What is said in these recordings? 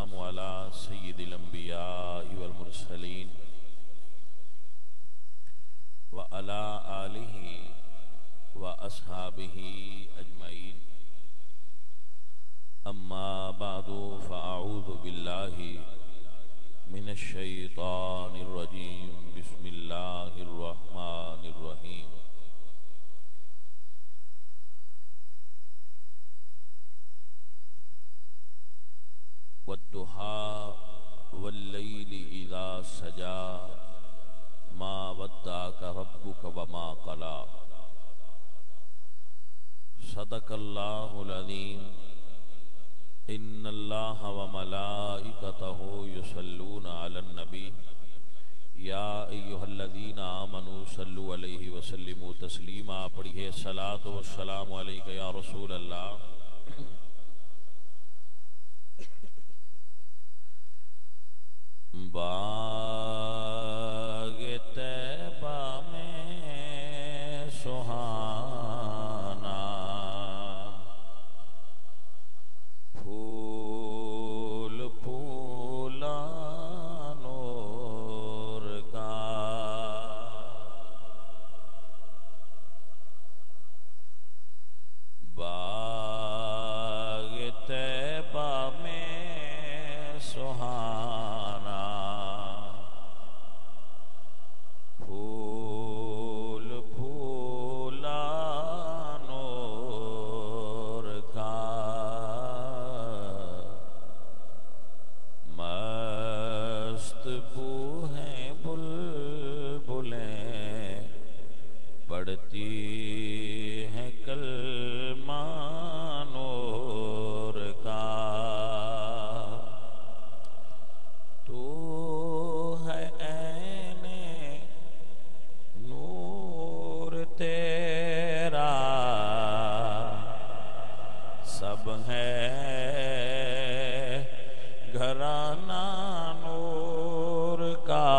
والسلام على سيد الأنبياء والمرسلين وعلى آله وأصحابه أجمعين. أما بعد فأعوذ بالله من الشيطان الرجيم. بسم الله الرحمن الرحيم. والضحى والليل إذا سجى ما ودعك ربك وما قلى. صدق الله العظيم. إن الله وملائكته يصلون على النبي يا أيها الذين آمنوا صلوا عليه وسلموا تسليما. پڑھیے الصلاۃ والسلام علیک یا رسول اللہ. باغ طیبہ میں سہانا پھول پھولا نور کا. باغ طیبہ میں سہانا پھول پھولا نور کا. مست بو ہیں بلبلیں پڑھتی ہیں کلمہ نور کا. تو ہے عین نور تیرا سب ہے گھرانہ نور کا.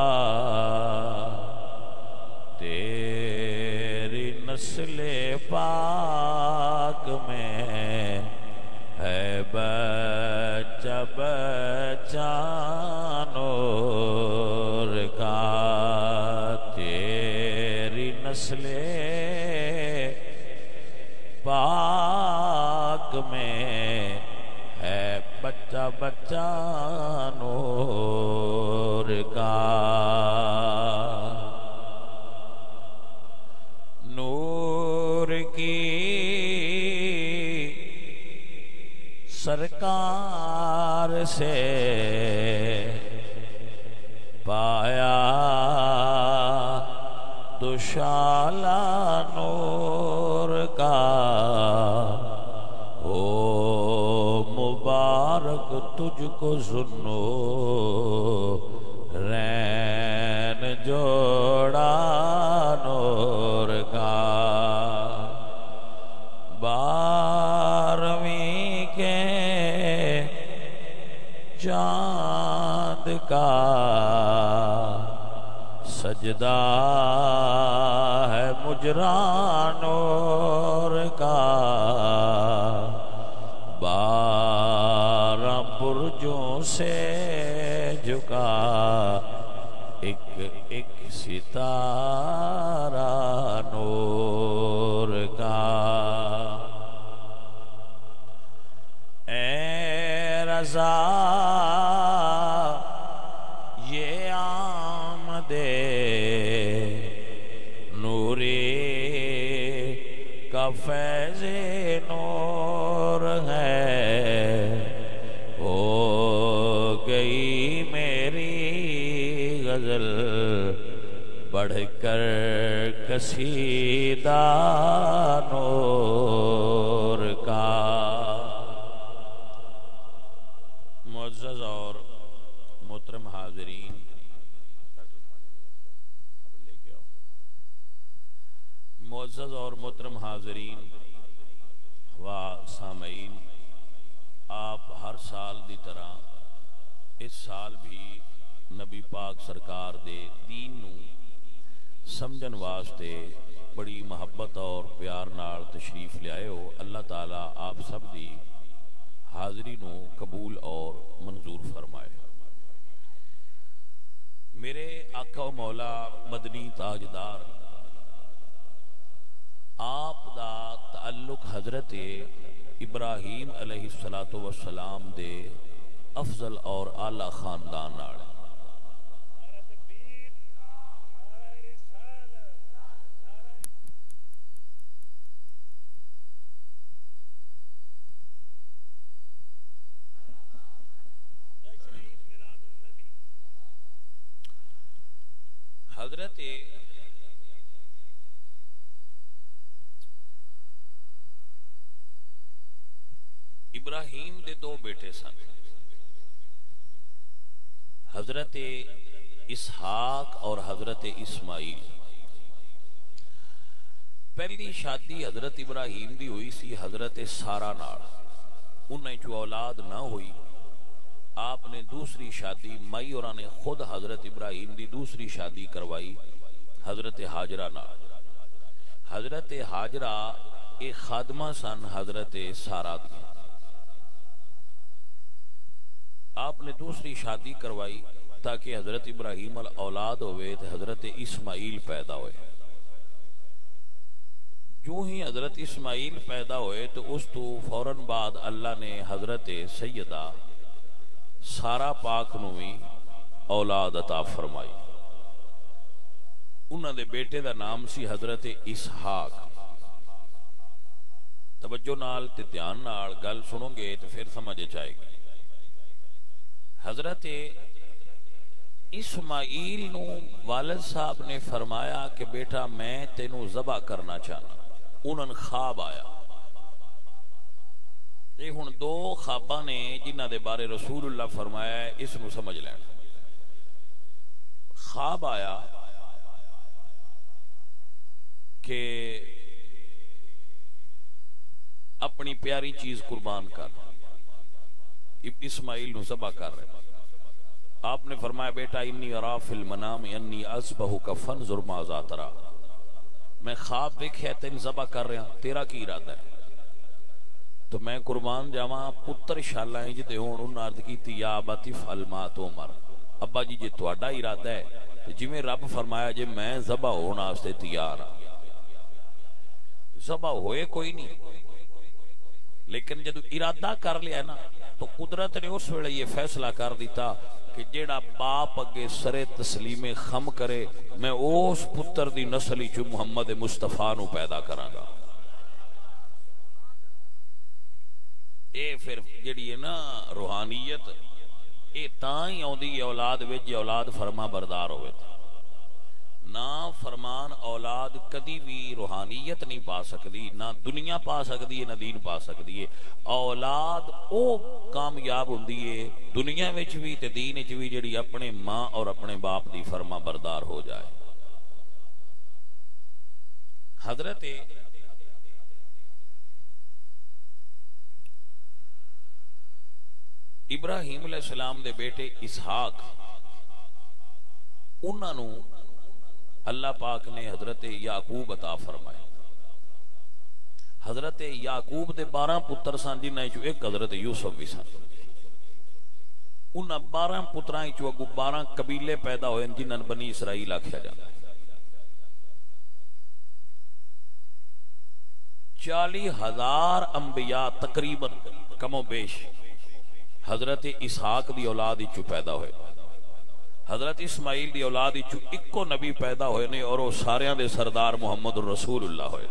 تیری نسل پاک میں ہے بچہ بچہ نور کا. تیری نسل پاک میں ہے بچہ بچہ نور کا. نور کی سرکار سے پایا دوشالہ نور کا. او مبارک تجھ کو ذوالنو رین جوڑا نور کا. 12ویں کے چاند کا سجدہ ہے مجراں نور کا. 12 برجوں سے جھکا ایک ایک ستارہ نور کا. اے رضا یہ آمدے نوری کا فیض نور ہے. ہو گئی میری غزل بڑھ کر قصیدہ نور کا. معزز اور محترم حاضرین، معزز اور محترم حاضرین و سامعین، آپ ہر سال دی طرح اس سال بھی نبی پاک سرکار دے دین نو سمجھن واسطے بڑی محبت اور پیار نال تشریف لے آئے ہو. اللہ تعالیٰ آپ سب دی حاضری نو قبول اور منظور فرمائے. ایک او مولا مدنی تاجدار آپ دا تعلق حضرت ابراہیم علیہ السلام دے افضل اور اعلی خاندان نال حضرت ابراہیم دے دو بیٹے سن، حضرت اسحاق اور حضرت اسماعیل۔ پہلی شادی حضرت ابراہیم دی ہوئی سی حضرت سارہ نال، انہیں جو اولاد نہ ہوئی، آپ نے دوسری شادی مائی اور نے خود حضرت ابراہیم دی دوسری شادی کروائی حضرت حاجرہ نال۔ حضرت حاجرہ ایک خادمہ سن حضرت سارہ دی۔ آپ نے دوسری شادی کروائی تاکہ حضرت ابراہیم اولاد ہوئے تو حضرت اسماعیل پیدا ہوئے۔ جو ہی حضرت اسماعیل پیدا ہوئے تو اس تو فوراً بعد اللہ نے حضرت سیدہ سارہ پاک نو بھی اولاد عطا فرمائی۔ انہوں دے بیٹے دا نام سی حضرت اسحاق۔ توجہ نال تے دھیان نال گل سنو گے تو پھر سمجھ جائے گی۔ حضرت اسماعیل نو والد صاحب نے فرمایا کہ بیٹا میں تینوں ذبح کرنا چاہنا، انہوں نے خواب آیا۔ یہ ہن دو خواباں نے جنہ دے بارے رسول اللہ فرمایا ہے، اس نو سمجھ لینا۔ خواب آیا کہ اپنی پیاری چیز قربان کر، اسماعیل نو ذبح کر رہے۔ آپ نے فرمایا بیٹا انی ارا فی المنام انی اذبحک فانظر ماذا تری، میں خواب دیکھیا تین ذبح کر رہا، تیرا کی ارادہ ہے؟ تو میں قربان جاواں پتر شالا ہیں جتے ہون، انہوں عرض کیتی یا ابتی فعل ما تؤمر، ابا جی جے تہاڈا ارادہ ہے جی میں رب فرمایا جے میں ذبح ہون واسطے تیار ہاں۔ ذبح ہوئے کوئی نہیں، لیکن جدو ارادہ کر لیا نا تو قدرت نے اس ویلے یہ فیصلہ کر دیتا کہ جیڑا باپ اگے سرے تسلیم خم کرے میں اس پتر دی نسلی چو محمد مصطفیٰ نو پیدا کراں گا۔ اے پھر جیڑی ہے نا روحانیت، اے تاں ہی آندی اولاد وچ جے اولاد فرما بردار ہوئے تھا۔ نا فرمان اولاد کدی بھی روحانیت نہیں پا سکتی، نہ دنیا پا سکتی ہے نہ دین پا سکتی ہے۔ اولاد او کامیاب ہوندی ہے دنیا وچ بھی تے دین وچ بھی جڑی اپنے ماں اور اپنے باپ دی فرما بردار ہو جائے۔ حضرت ابراہیم علیہ السلام دے بیٹے اسحاق، انہاں نو اللہ پاک نے حضرت یعقوب عطا فرمائے۔ حضرت یعقوب دے 12 پتر سن، جنہاں چوں ایک حضرت یوسف بھی سن۔ انہاں 12 پتراں چوں 12 قبیلے پیدا ہوئے جنہاں بنی اسرائیل آکھیا جاندا۔ 40,000 انبیاء تقریباً کم و بیش حضرت اسحاق دی اولاد چوں پیدا ہوئے۔ حضرت اسماعیل دی اولاد چوں اکو نبی پیدا ہوئے نے اور وہ ساریاں دے سردار محمد الرسول اللہ ہوئے۔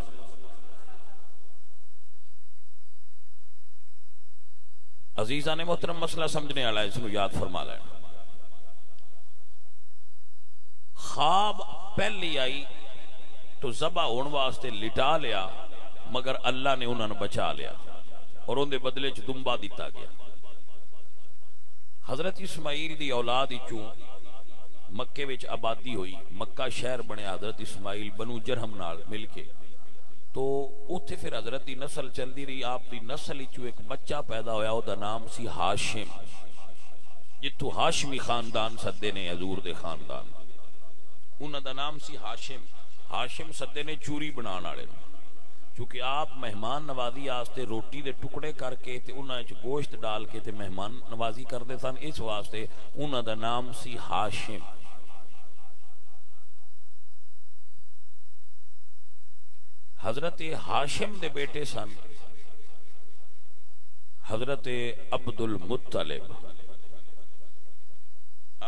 عزیزان محترم مسئلہ سمجھنے والا ہے، اس کو یاد فرما لینا۔ خواب پہلی آئی تو ذبح ہون واسطے لٹا لیا، مگر اللہ نے انہوں نے بچا لیا اور ان دے بدلے چ دمبا دیتا گیا۔ حضرت اسماعیل دی اولاد چوں مکے وچ آبادی ہوئی، مکہ شہر بنے حضرت اسماعیل بنو جرہم نال مل کے، تو اتھے پھر حضرت دی نسل چل دی رہی۔ آپ دی نسل چوں ایک بچہ پیدا ہویا، او دا نام سی ہاشم، جتو ہاشمی خاندان سدے نے حضور دے خاندان، انہاں دا نام سی ہاشم۔ ہاشم سدے نے چوری بنان والے، چونکہ آپ مہمان نوازی آستے روٹی دے ٹکڑے کر کے تے انہاں وچ گوشت ڈال کے تے مہمان نوازی کردے سن، اس واسطے انہاں دا نام سی ہاشم۔ حضرت ہاشم دے بیٹے سن حضرت عبد المطلب.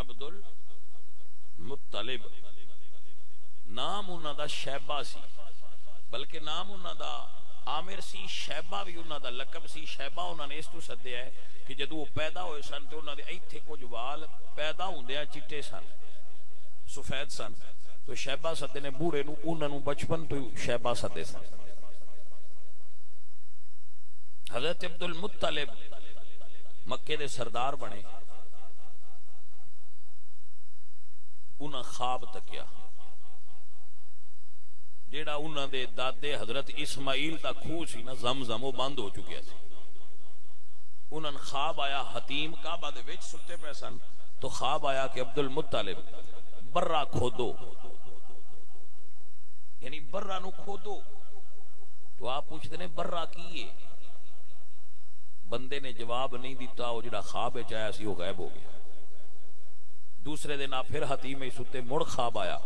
عبد المطلب نام انہاں دا شیبہ سی، بلکہ نام انہاں دا عامر سی، شیبہ بھی انہاں دا لقب سی. شیبہ انہاں نے اس تو سدیا ہے کہ جدو وہ پیدا ہوئے سن تو انہاں دے ایتھے کچھ وال پیدا ہوندیاں چٹے سن، سفید سن، تو شیبہ سدے نے بوڑھے نو، انہاں نو بچپن تو شیبہ سدے سن. حضرت عبد المطلب مکے دے سردار بنے. انہاں خواب تکیا جیڑا انہاں دے دادے حضرت اسماعیل دا کھوہ سی نا زمزم، وہ بند ہو چکیا سی. انہاں خواب آیا حتیم کعبہ دے وچ ستے پے سن، تو خواب آیا کہ عبد المطلب برا کھودو، یعنی برا نو کھودو. تو آپ پوچھتے ہیں برا کی ہے؟ بندے نے جواب نہیں دیتا، وہ جڑا خواب آیا سی وہ غائب ہو گیا. دوسرے دن آپ پھر حتیم ستے، مڑ خواب آیا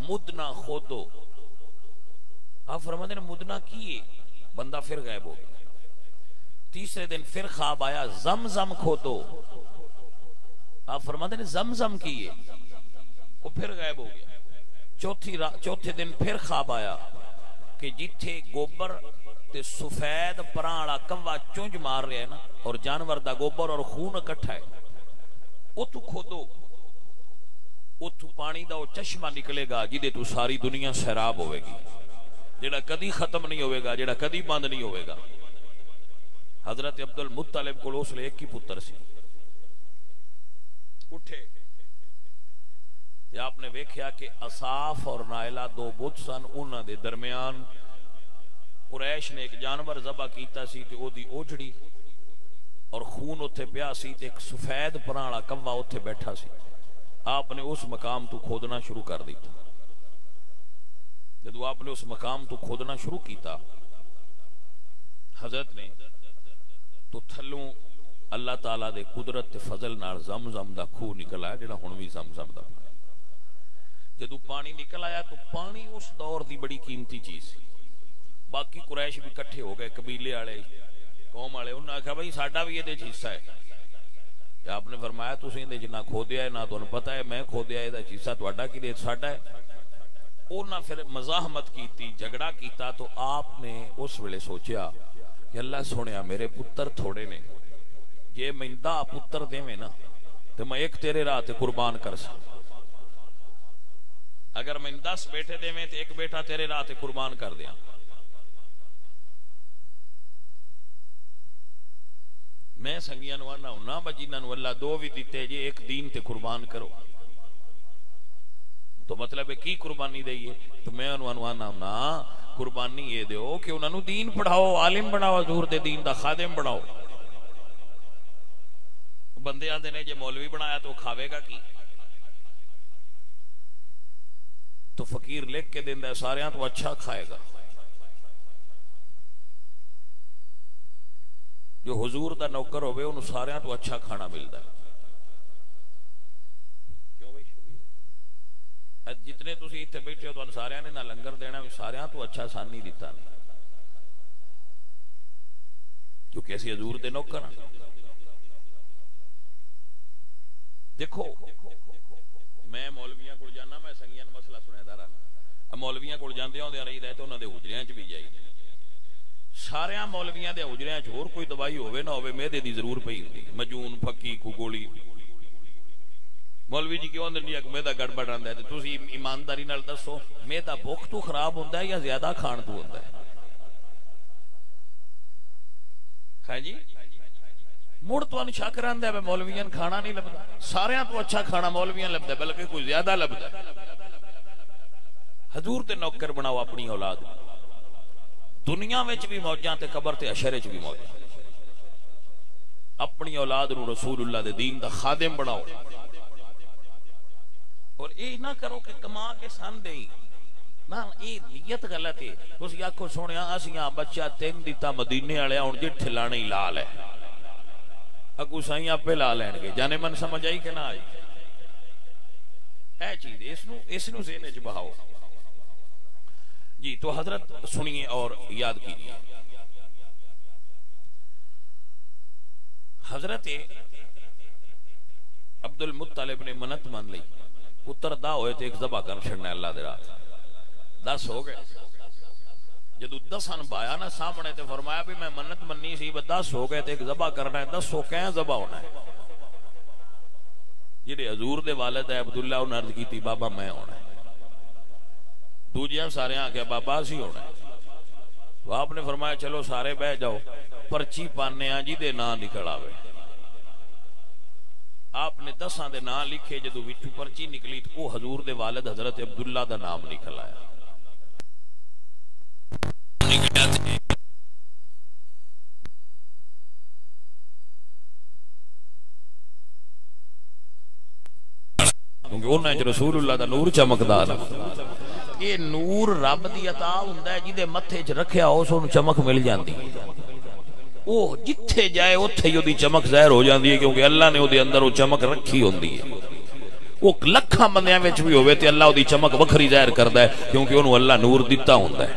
مدنا کھودو. آپ فرماتے ہیں مدنا کی ہے؟ بندہ پھر غائب ہو گیا. تیسرے دن پھر خواب آیا زمزم کھودو. آپ فرماتے ہیں زمزم کی ہے؟ وہ پھر غائب ہو گیا. چوتھے دن پھر خواب آیا کہ جتھے گوبر تے سفید پرانا کوا چونج مار رہے ہیں نا، اور جانور دا گوبر اور خون اکٹھا ہے، اتو کھودو، اتو پانی دا وہ چشمہ نکلے گا جدے تو ساری دنیا سیراب ہوئے گی، جڑا کدی ختم نہیں ہوئے گا، جڑا کدی بند نہیں ہوئے گا. حضرت عبد المطلب کو اس لئے ایک ہی پتر سی. اٹھے آپ نے ویکھیا کہ اصاف اور نائلہ دو بت سن، انہاں دے درمیان قریش نے ایک جانور ذبح کیتا سی تے او دی اوجڑی اور خون اتھے پیا سی تے ایک سفید پرانا کوا اتھے بیٹھا سی. آپ نے اس مقام تو کھودنا شروع کر دیتا. جدو آپ نے اس مقام تو کھودنا شروع کیتا، حضرت نے تو تھلوں اللہ تعالیٰ دے قدرت تے فضل نال زمزم دا کھو نکل آیا، جڑا ہن وی زمزم دا. جدو پانی نکل آیا تو پانی اس دور دی بڑی قیمتی چیز سی. باقی قریش بھی کٹھے ہو گئے، قبیلے والے، قوم والے. انہوں نے کہا بھائی ساڈا بھی یہ حصہ ہے. آپ نے فرمایا تسی اندے جنہ کھودیا ہے نہ تانوں پتہ ہے، میں کھودیا ہے، حصہ تہاڈا کی دے ساڈا ہے. انہاں پھر مزاحمت کیتی، جھگڑا کیتا. تو آپ نے اس ویلے سوچیا کہ اللہ سنیا میرے پتر تھوڑے نے، جے میں 10 پتر دیویں نا تو میں ایک تیرے راہ تے قربان کر سکتا. اگر میں 10 بیٹے دیویں تو ایک بیٹا تیرے راہ تے قربان کر دیاں. میں سنگیاں نو آنا ہونا بجینہ نو اللہ 2 بھی دیتے جی ایک دین تے قربان کرو. تو مطلب ہے کی قربانی دئیے؟ تو میں انو آنا ہونا قربانی یہ دیو کہ انہوں نے دین پڑھاؤ، عالم بناؤ، حضور دے دین دا خادم بناؤ. بندے آندے نے جے مولوی بنایا تو کھاوے گا کی؟ تو فقیر لکھ کے دیندہ ہے سارے ہاں تو اچھا کھائے گا. جو حضور دا نوکر ہوئے انہوں سارے ہاں تو اچھا کھانا ملتا ہے. جتنے تسی اتنے بیٹھے ہو تو سارے نے نہ لنگر دینا، سارے ہاں تو اچھا سان نہیں دیتا نہیں، کیونکہ ایسی حضور دے نوکر ہیں. دیکھو میں مولویاں کو جانا، میں سنگیاں مسئلہ سنے دا رہا، مولویاں کو جاندے ہوندے رہی رہے تو انہوں دے حجریاں چ بھی جائی. سارے مولویاں دے حجریاں چ ہور کوئی دوائی ہوئے نہ ہوئے میدے دی ضرور پئی ہوندی، مجون پھکی کو گولی. مولوی جی کیوں اندر نہیں میدا گڑبڑ رہندا ہے؟ تے تسی ایمانداری نال دسو میدا بھوک تو خراب ہوندا ہے یا زیادہ کھان تو ہوندا ہے؟ ہاں جی مڑ تو ان شک رہندا ہے مولویاں کھانا نہیں لبدا. سارے تو اچھا کھانا مولویاں لبدا ہے، بلکہ کوئی زیادہ لبدا ہے. حضور تے نوکر بناؤ اپنی اولاد، دنیا وچ بھی موجاں تے قبر تے حشر وچ بھی موجاں. اپنی اولاد نو رسول اللہ دے دین دا خادم بناؤ. اور یہ نہ کرو کہ کما کے سن دیں نا، یہ نیت غلط ہے. تسی آکھو سونیا اسیاں بچہ 3 دیتا مدینے والے ہن جی ٹھلانے لال ہے، اگو سائیں آپ پہ لا لین گے. جانے من سمجھ آئی کہ نہ آئی؟ اے چیز اس نو ذہن وچ بہاؤ. جی تو حضرت سنیے اور یاد کیجیے. حضرت عبد المطلب نے منت مان لی پتر دا ہوئے تھے ایک ذبح کر چھڑنا اللہ دے رات 10 ہو گئے. جدو 10 بایا نا سامنے تے فرمایا بھی میں منت مننی سی 10 ہو گئے تے ایک ذبح کرنا ہے. 10 ہو کہیں ذبح ہونا ہے. جڑے حضور دے والد ہے عبداللہ انہوں نے عرض کی تھی بابا میں ہونا ہے. دوجیاں سارے آ کے بابا سی ہونا ہے. تو آپ نے فرمایا چلو سارے بہ جاؤ پرچی پانے آ جی دے نام نکل آوے. آپ نے 10 دے نام لکھے. جدو وچوں پرچی نکلی تو وہ حضور دے والد حضرت عبداللہ دا نام نکل آیا. کیونکہ انہاں وچ رسول اللہ دا نور چمکدا نا. یہ نور رب دی عطا ہوندا ہے جدے متھے وچ رکھیا اس نوں چمک مل جاندی. وہ جتھے جائے اوتھے ہی اودی چمک ظاہر ہو جاندی ہے کیونکہ اللہ نے اودے اندر وہ چمک رکھی ہوندی ہے. وہ لکھاں بندیاں وچ بھی ہوے تے اللہ اودی چمک وکھری ظاہر کردا ہے کیونکہ اونوں اللہ نور دتا ہوندا ہے.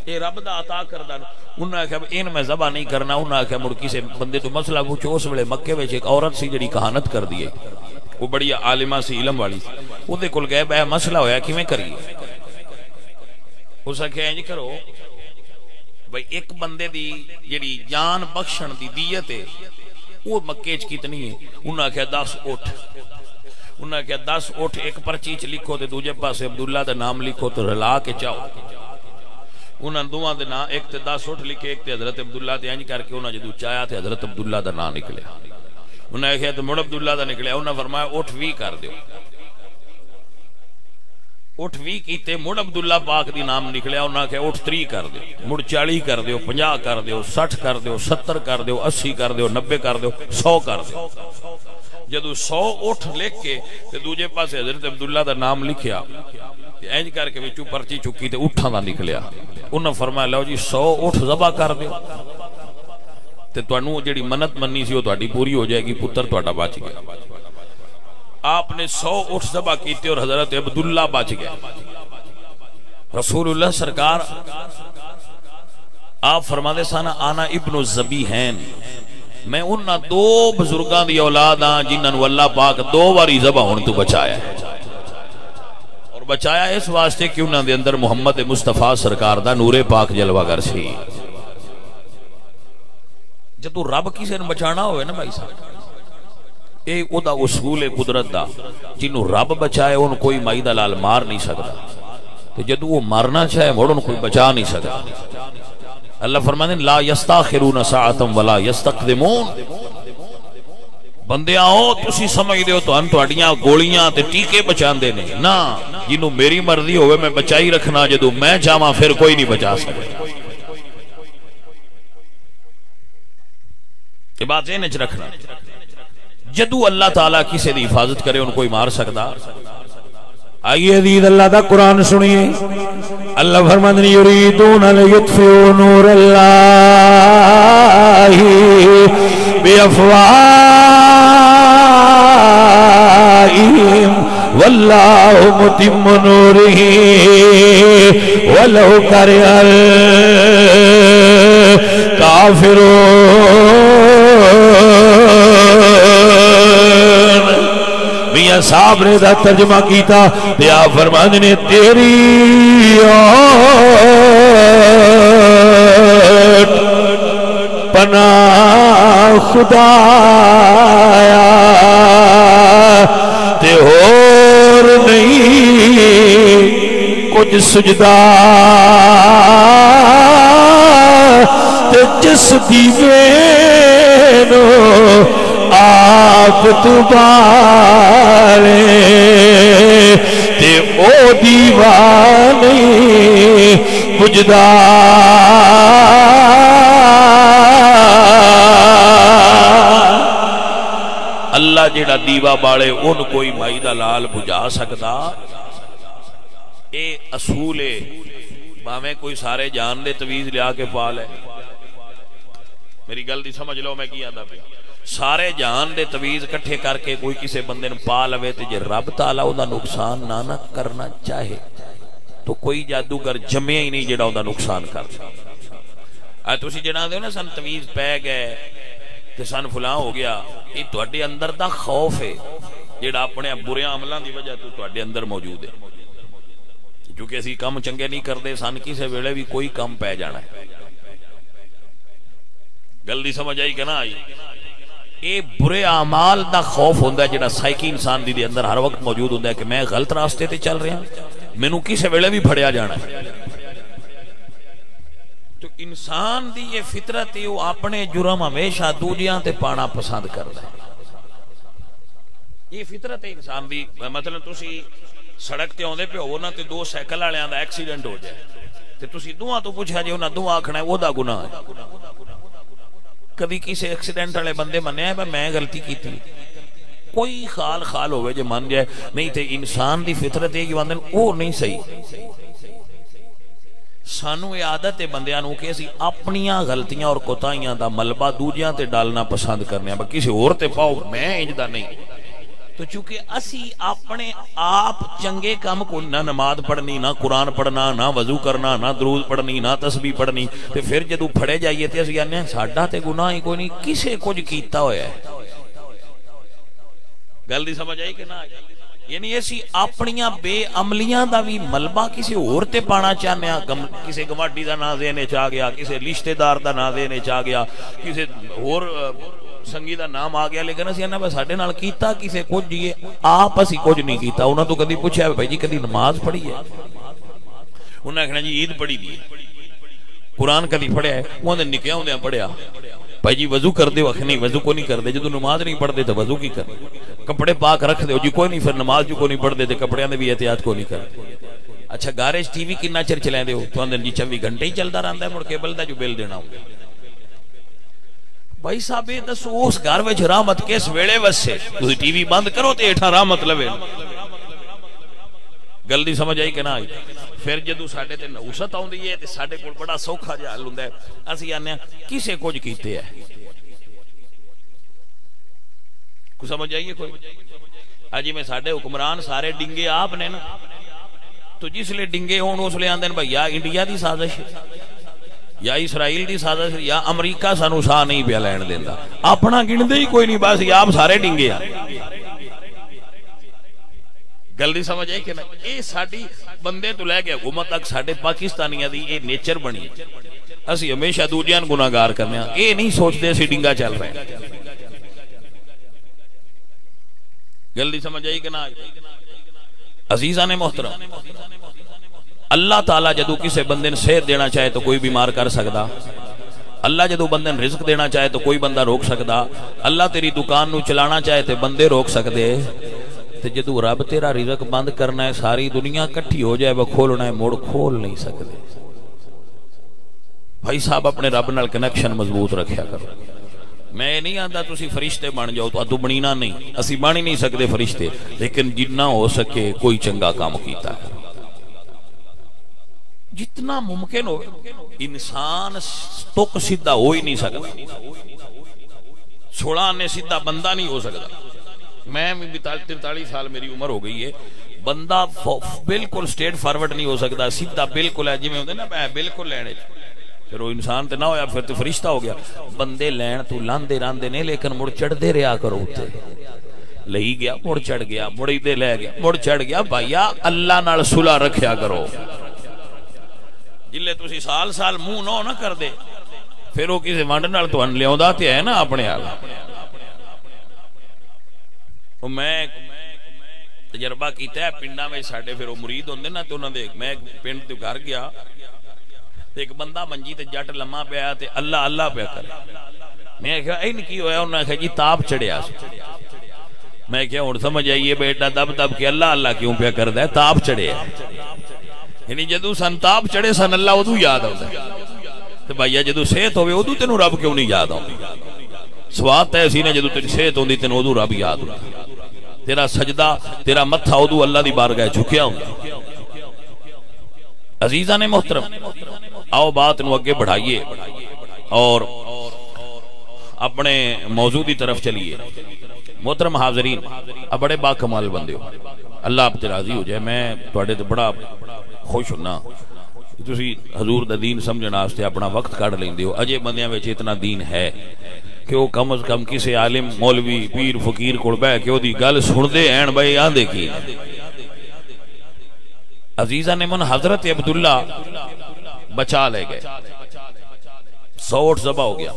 یہ رب دا عطا کردا. انہوں نے کہا ان میں ذبح نہیں کرنا. انہوں نے کہا مڑ کسے بندے تو مسئلہ پوچھو. اس ویلے مکے وچ ایک عورت سی جڑی کہانت کر دی ہے وہ بڑی عالمہ سی علم والی وہ دے کول گئے بے مسئلہ ہویا کیویں کریے. اس نے کہا انج کرو بھئی ایک بندے دی جڑی جان بخشن دی دیت ہے وہ مکے چ کتنی ہے. انہوں نے کہا 10 اٹھ. انہوں نے کہا 10 اٹھ ایک پرچی چ لکھو تے دوجے پاسے عبداللہ دا نام لکھو تو رلا کے چاہو. انہوں نے دوواں دے نام ایک تے 10 اٹھ لکھے ایک تے حضرت عبداللہ تے انج کر کے انہوں نے جدو چاہیا تے حضرت عبداللہ دا نام نکلے. انہوں نے کہا تو مڑ عبداللہ دا نکلے. انہوں نے فرمایا اٹھ 20 کر دیو. اٹھ 20 کیتے مڑ عبداللہ پاک دی نام نکلیا. انہوں نے کہا اٹھ 30 کر دیو. مڑ 40 کر دیو 50 کر دیو 60 کر دیو 70 کر دیو 80 کر دیو 90 کر دیو 100 کر دیو. جدو 100 اٹھ لکھ کے تے دوجے پاسے حضرت عبداللہ دا نام لکھیا اینج کر کے وچوں پرچی چکی تے اٹھاں دا نکلیا. انہوں نے فرمایا لو جی 100 اٹھ ذبح کر دیو تے تانوں جڑی منت مننی سی وہ تہاڈی پوری ہو جائے گی. پتر تہاڈا بچ گیا. آپ نے 100 اٹھ ذبح کیتے اور حضرت عبداللہ بچ گئے. رسول اللہ سرکار آپ فرماتے سانا آنا ابن الذبیحین میں انہاں 2 بزرگاں دی اولاد ہاں جنہاں نو اللہ پاک 2 واری ذبح ہون تو بچایا ہے. اور بچایا اس واسطے کہ انہاں دے اندر محمد مصطفیٰ سرکار دا نور پاک جلوہ گر سی. جدو رب کسی نے بچانا ہوئے نا بھائی صاحب اے او دا اصول قدرت دا جنہوں رب بچائے ان کوئی مائی دا لال مار نہیں سکتا. تو جدو وہ مارنا چاہے موڑ ان کوئی بچا نہیں سکتا. اللہ فرمانے لا یستاخرون ساعتم ولا یستقدمون. بندے آؤ تسی سمجھ دیو تو ان تواڈیاں گولیاں تے ٹیکے بچاندے نے نا. جنہوں میری مرضی ہوئے میں بچائی رکھنا جدو میں چاہواں پھر کوئی نہیں بچا سکتا. یہ بات یہ نچ رکھنا جدو اللہ تعالیٰ کسی دی حفاظت کرے ان کوئی مار سکتا. آئیے عزیز اللہ دا قرآن سنیے. اللہ فرماتے یریدون لیطفئوا نور اللہ بافواہہم واللہ متم نورہ ولو کرہ الکافرون. میاں صاحب نے دا ترجمہ کیتا تے آپ فرماندے نے تیری پناہ خدایا تے اور نہیں کچھ سجدہ تے جس دیوے نو آپ تو بالے تے او دیوانے پجدا. اللہ جڑا دیوا بالے ان کوئی مائی دا لال بجا سکتا. اے اصول ہے باویں کوئی سارے جان دے تویز لیا کے پال ہے. میری گل دی سمجھ لو میں کی آندا پیا. سارے جان دے تویز کٹھے کر کے کوئی کسے بندے نے پا لوے تے جے رب تعالی او دا نقصان نہ کرنا چاہے تو کوئی جادوگر جمیا ہی نہیں جڑا اوندا نقصان کر سکدا. تسی جڑا دے نا سن تویز پے گئے تے سن فلاں ہو گیا, یہ تواڈے اندر دا خوف ہے جڑا اپنے برے عملاں دی وجہ تو تواڈے اندر موجود ہے. کیونکہ اسی کام چنگے نہیں کرتے سن کسے ویلے بھی کوئی کام پی جانا ہے. گل دی سمجھ آئی کہ نہ آئی؟ اے برے اعمال دا خوف ہوندا ہے جڑا سائیکی انسان دی اندر ہر وقت موجود ہوندا ہے کہ میں غلط راستے تے چل رہا مینوں کسے ویلے بھی پھڑیا جانا ہے. تو انسان دی یہ فطرت ہے وہ اپنے جرم ہمیشہ دوجیاں تے پانا پسند کردا ہے. یہ فطرت ہے انسان دی. مثلا تسی سڑک تے اوندے پہ ہو نا تے دو سائیکل والیاں دا ایکسیڈنٹ ہو جائے تے تسی دوواں تو پوچھا جے انہاں دوواں آکھنا ہے او دا گناہ ہے. کبھی کسی ایکسیڈنٹ والے بندے منیا ہے میں غلطی کیتی؟ کوئی خال ہوئے جو من جائے نہیں تے انسان دی فطرت ہے کہ بندے او نہیں صحیح. سانو یہ عادت ہے بندیاں نو کہ اسی اپنیاں غلطیاں اور کوتاہیاں دا ملبہ دوجیاں تے ڈالنا پسند کرنے ہیں, کسی اور تے پاؤ میں انجدا نہیں. تو چونکہ اسی اپنے آپ چنگے کام کو نہ نماز پڑھنی, نہ قرآن پڑھنا, نہ وضو کرنا, نہ درود پڑھنی, نہ تسبیح پڑھنی, تے پھر جدو پھڑے جائیے تے اسی آنے ساڈا تے گناہ ہی کوئی نہیں, کسے کچھ کیتا ہویا ہے. گل دی سمجھ آئی کہ نہ آئی؟ یعنی اسی اپنیاں بے عملیاں دا بھی ملبہ کسی اور تے پانا چاہنے ہیں. کسی گواڈی دا نا دینے چاہ گیا, کسی رشتہ دار دا نا دینے چاہ گیا, کسی اور سنگی دا نام آ گیا, لیکن اسی انہاں ساڈے نال کیتا کسے کچھ جیے آپ اسی کچھ نہیں کیتا. انہاں تو کدی پوچھا بھائی جی کدی نماز پڑھی ہے؟ انہاں کہنا جی عید پڑھی دی ہے. قرآن کدی پڑھیا ہے؟ انہاں نے نکیا ہوندے پڑھیا. بھائی جی وضو کر دے وقت نہیں, وضو کو نہیں کر دے. جدو نماز نہیں پڑھ دے تو وضو کی کر. کپڑے پاک رکھ دے جی کوئی نہیں, پھر نماز جو کو نہیں پڑھ دے تے کپڑیاں دے بھی احتیاط کو نہیں کر. اچھا گارج ٹی وی کنا چر چلائیں دے ہو تو اندر جی 24 گھنٹے ہی چلتا رہندا ہے, مڑ کیبل دا جو بل دینا ہوں. بھائی صاحب دسو اس گھر وچ رحمت کس ویلے وسے؟ تسی ٹی وی بند کرو تے ہٹھا رحمت لوے. گل دی سمجھ آئی کہ نہ آئی؟ پھر جدو ساڈے تے نحوست آوندی ہے تے ساڈے کول بڑا سوکھا جہا حل ہوندا ہے. اسی آنے کسے کچھ کیتے ہے کو سمجھ آئیے کوئی؟ اجی میں ساڈے حکمران سارے ڈنگے آپ نے نا, تو جس لئے ڈنگے ہون اس لئے آندے بھائی یا انڈیا دی سازش یا اسرائیل دی سازش یا امریکہ سانو ساہ نہیں پیا لین دیندا. اپنا گندے ہی کوئی نہیں, بس یا آپ سارے ڈنگے ہیں. گل دی سمجھ آئی کہ نا؟ اے ساڈی بندے تو لے گیا حکومت تک ساڈے پاکستانیاں دی اے نیچر بنی. اسی ہمیشہ دوجیاں گناہگار کرنے ہیں, اے نہیں سوچتے اسی ڈنگا چل رہے ہیں. گل دی سمجھ آئی کہ نہ آئی؟ عزیزان محترم, اللہ تعالیٰ جدو کسے بندے نے صحت دینا چاہے تو کوئی بیمار کر سکدا. اللہ جدو بندے نے رزق دینا چاہے تو کوئی بندہ روک سکدا. اللہ تیری دکان نو چلانا چاہے تو بندے روک سکدے. تے جدو رب تیرا رزق بند کرنا ہے ساری دنیا کٹھی ہو جائے وہ کھولنا ہے موڑ کھول نہیں سکدے. بھائی صاحب اپنے رب نال کنیکشن مضبوط رکھیا کرو. میں نہیں آتا تسی فرشتے بن جاؤ, تو بنینا نہیں, اسی بن ہی نہیں سکتے فرشتے, لیکن جتنا ہو سکے کوئی چنگا کام کیتا ہے جتنا ممکن ہو. انسان تک سیدھا ہو ہی نہیں سکتا, چھوڑا نے سیدھا بندہ نہیں ہو سکتا. میں 43 سال میری عمر ہو گئی ہے, بندہ بالکل سٹیٹ فارورڈ نہیں ہو سکتا, سیدھا بالکل ہے جی میں ہوندے نا میں بالکل لینے. پھر وہ انسان تے نہ ہویا, پھر تو فرشتہ ہو گیا. بندے لین تو لاندے راندے نے, لیکن مڑ چڑھ دے رہا کرو تے. لئی گیا مڑ چڑھ گیا, مڑی دے لے گیا مڑ چڑھ گیا. بھائیا اللہ نال صلح رکھیا کرو. جلے تسی سال سال منہ نہ کر دے, پھر وہ کسی ونڈ نال تو ان لیاوندا تے ہے نا اپنے حال. میں تجربہ کیتا ہے پنڈاں وچ ساڈے, پھر وہ مرید ہوندے نا تے انہاں دے, میں پنڈ تے گھر گیا ایک بندہ منجی تے جٹ لما پیا تے اللہ اللہ پیا کر. میں کہا این کی ہویا؟ انہوں نے کہا جی تاپ چڑھیا. میں کہا ہن سمجھ آئیے بیٹا دب دب کے اللہ اللہ کیوں پیا کردا ہے؟ تاپ چڑھیا. یعنی جدو سن تاپ چڑھے سن اللہ ادو یاد آتا ہے. تے بھائیا جدو صحت ہوے ادو تینوں رب کیوں نہیں یاد آتی؟ سواد تے اسی نے جدو تیری صحت ہوندی تینوں ادو رب یاد ہوندا. تیرا سجدہ تیرا متھا ادو اللہ دی بارگاہ جھکیا ہوندا. عزیزان محترم, آؤ بات نو اگے بڑھائیے اور اپنے موضوع دی طرف چلیے. محترم حاضرین, اب بڑے با کمال بندے ہو, اللہ آپ تے راضی ہو جائے. میں تواڈے تے بڑا خوش ہونا تسی حضور دا دین سمجھنا واسطے اپنا وقت کڈ لیندے ہو. اجے بندیاں وچ اتنا دین ہے کہ وہ کم از کم کسی عالم مولوی پیر فقیر کول بیٹھ کے اودی گل سندے ہیں بھائی آندے کی. عزیزہ نے من حضرت عبداللہ بچا لے گئے, 100 اونٹ ذبح ہو گیا.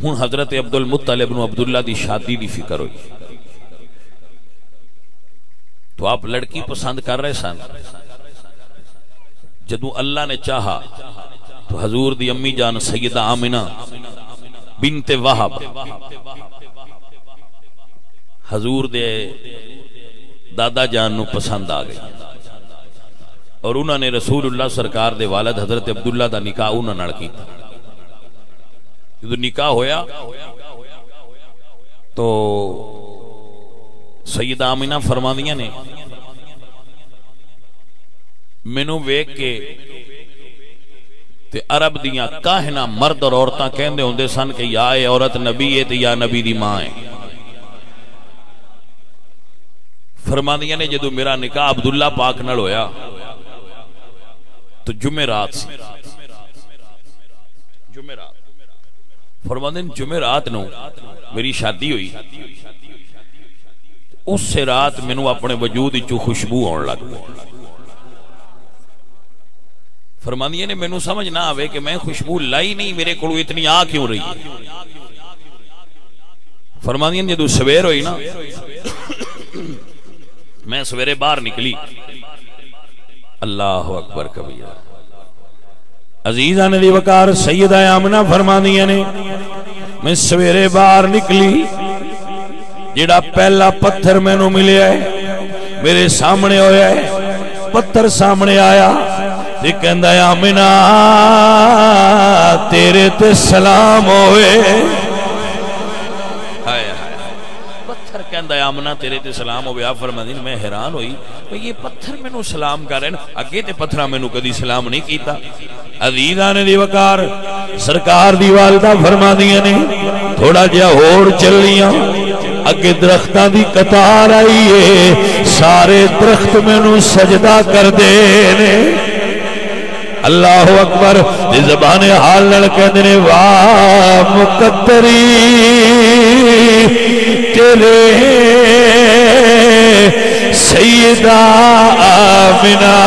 ہن حضرت عبد المطلب بن عبداللہ دی شادی دی فکر ہوئی تو آپ لڑکی پسند کر رہے سن. جدو اللہ نے چاہا تو حضور دی امی جان سیدہ آمنہ بنت وہب حضور دے دادا جان نو پسند آ گئی اور انہوں نے رسول اللہ سرکار دے والد حضرت عبداللہ دا نکاح انہوں نے کیتا. جدو نکاح ہویا تو سیدہ آمنہ فرماندیاں نے مینوں ویکھ کے تے عرب دیاں کاہنا مرد اور عورتاں کہندے ہوندے سن کہ یا اے عورت نبی ہے تے یا نبی دی ماں ہے. فرماندیاں نے جدو میرا نکاح عبداللہ پاک نال ہویا تو جمعرات سی. جمعرات فرماندے جمعرات نو میری شادی ہوئی. اس سے رات مینوں اپنے وجود وچوں خوشبو آن لگ پئی. فرماندیاں نے مینوں سمجھ نہ آوے کہ میں خوشبو لائی نہیں, میرے کولوں اتنی آ کیوں رہی ہے. فرماندیاں نے جدو سویر ہوئی نا میں سویرے باہر نکلی. اللہ اکبر کبیرہ. عزیزان دی وقار سیدہ آمنہ فرماندیاں نے میں سویرے باہر نکلی, جڑا پہلا پتھر میں نو ملیا ہے میرے سامنے ہویا ہے. پتھر سامنے آیا تے کہندا ہے آمنہ تیرے تے سلام ہوئے. پتھر کہندا ہے آمنہ تیرے تے سلام ہوئے. آپ فرماندے میں حیران ہوئی یہ پتھر میں نو سلام کر رہے ہیں, اگے تے پتھراں میں نو کدی سلام نہیں کیتا. عزیزان دی وقار سرکار دی والدہ فرماندیاں نے تھوڑا جہا ہور چلیاں اگے درختاں دی قطار آئی ہے, سارے درخت مینوں سجدہ کر دے نے. اللہ اکبر. زبان حال نال کہندے نے واہ مقدری تیرے سیدہ آمنہ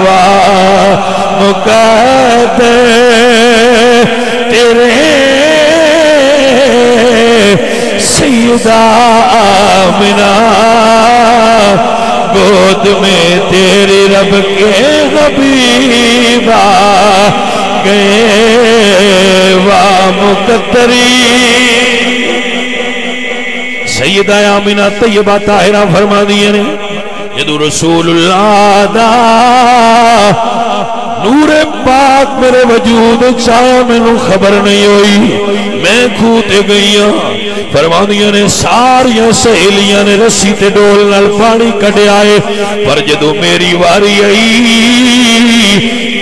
واہ مقدر تیرے سیدہ آمنہ گود میں تیری رب کے حبیب آ گئے واہ مقدری. سیدہ آمنہ طیبہ طاہرہ فرماندیاں نے جدو رسول اللہ دا نور پاک میرے وجود چاہیا مینوں خبر نہیں ہوئی, میں کھوتے گئیاں. فرماندیاں نے ساریاں سہیلیاں نے رسی تے ڈول نال پانی کڈے آئے, پر جدو میری واری آئی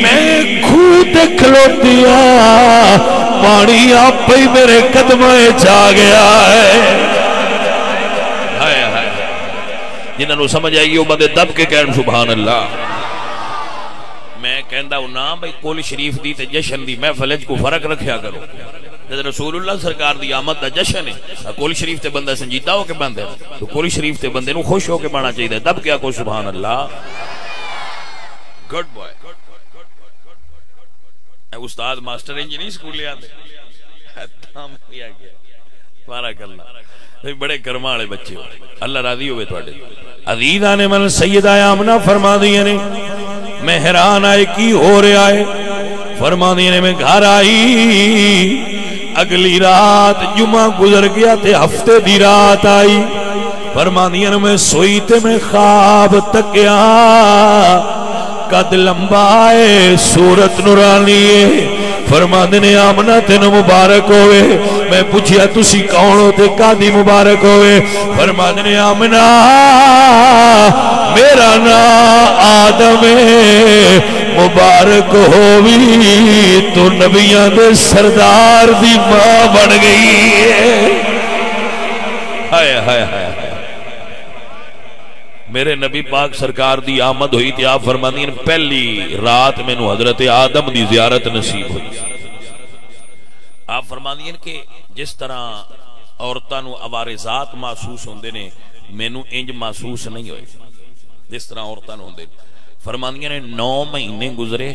میں کھوتے کھلوتیاں پانی آپ ہی میرے قدمیں جا گیا ہے. جنہاں نو سمجھ آئی وہ بندے دب کے کہن سبحان اللہ. میں کہندا ہوں نا بھائی کل شریف دی تے جشن دی محفل کو فرق رکھیا کرو. جب رسول اللہ سرکار دی آمد دا جشن ہے کل شریف تے بندہ سنجیدہ ہو کے بندے تو کل شریف تے بندے نو خوش ہو کے بانا چاہیے. دب کیا کو سبحان اللہ. Good boy. استاد ماسٹر انجینئر سکول لے آتے بارک اللہ. بڑے کرما والے بچے ہو, اللہ راضی ہوئے تھوڑے. عزیزان نے من سیدہ آمنہ فرماندیاں نے میں حیران آئے کی ہو رہا ہے. فرماندیاں نے میں گھر آئی اگلی رات جمعہ گزر گیا تے ہفتے دی رات آئی. فرماندیاں نے میں سوئی تے میں خواب تکیا قد لمبا ہے صورت نورانی ہے. فرماندے نے آمنہ تینو مبارک ہوئے. میں پوچھیا تسی کون ہو تے کادی مبارک ہوئے. فرماندے نے آمنہ میرا نام آدم ہے مبارک ہووی تو نبیاں دے سردار دی ماں بن گئی ہے. ہائے ہائے ہائے. میرے نبی پاک سرکار دی آمد ہوئی تھی، آپ فرماندی ہیں پہلی رات میں نو حضرت آدم دی زیارت نصیب ہوئی۔ آپ فرماندی ہیں کہ جس طرح عورتاں نو عوارضات محسوس ہوندے نے، مینوں انج محسوس نہیں ہوئے جس طرح عورتاں نو ہوندے۔ فرماندی ہیں 9 مہینے گزرے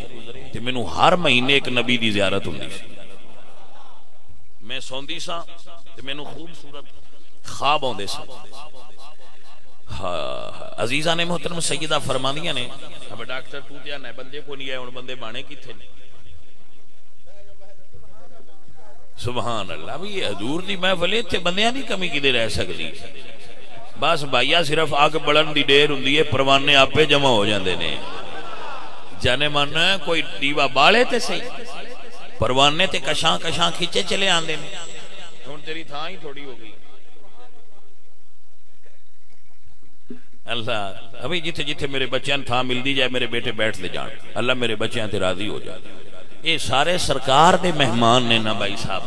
تے مینوں ہر مہینے ایک نبی دی زیارت ہوندی سی۔ میں سوندی سا تے مینوں خوبصورت خواب ہوندے سن۔ عزیزان محترم سیدہ فرماندیاں نے اب ڈاکٹر تو تے نہ بندے کو نہیں ہے، ہن بندے بانے کتھے نے؟ سبحان اللہ۔ بھی حضور دی محفل تے بندیاں دی کمی کدے رہ سکدی؟ بس بھائیا صرف اگ بڑھن دی دیر ہوندی ہے، پروانے آپے جمع ہو جاندے نے۔ جانے من کوئی دیوا بالے تے صحیح، پروانے تے کشاں کشاں کھچے چلے آندے نے۔ ہن تیری تھاں ہی تھوڑی ہو گئی۔ اللہ ابھی جتھے جتھے میرے بچیاں تھا مل دی جائے، میرے بیٹے بیٹھ لے جان، اللہ میرے بچیاں تے راضی ہو جائے۔ یہ سارے سرکار دے مہمان نے نا بھائی صاحب،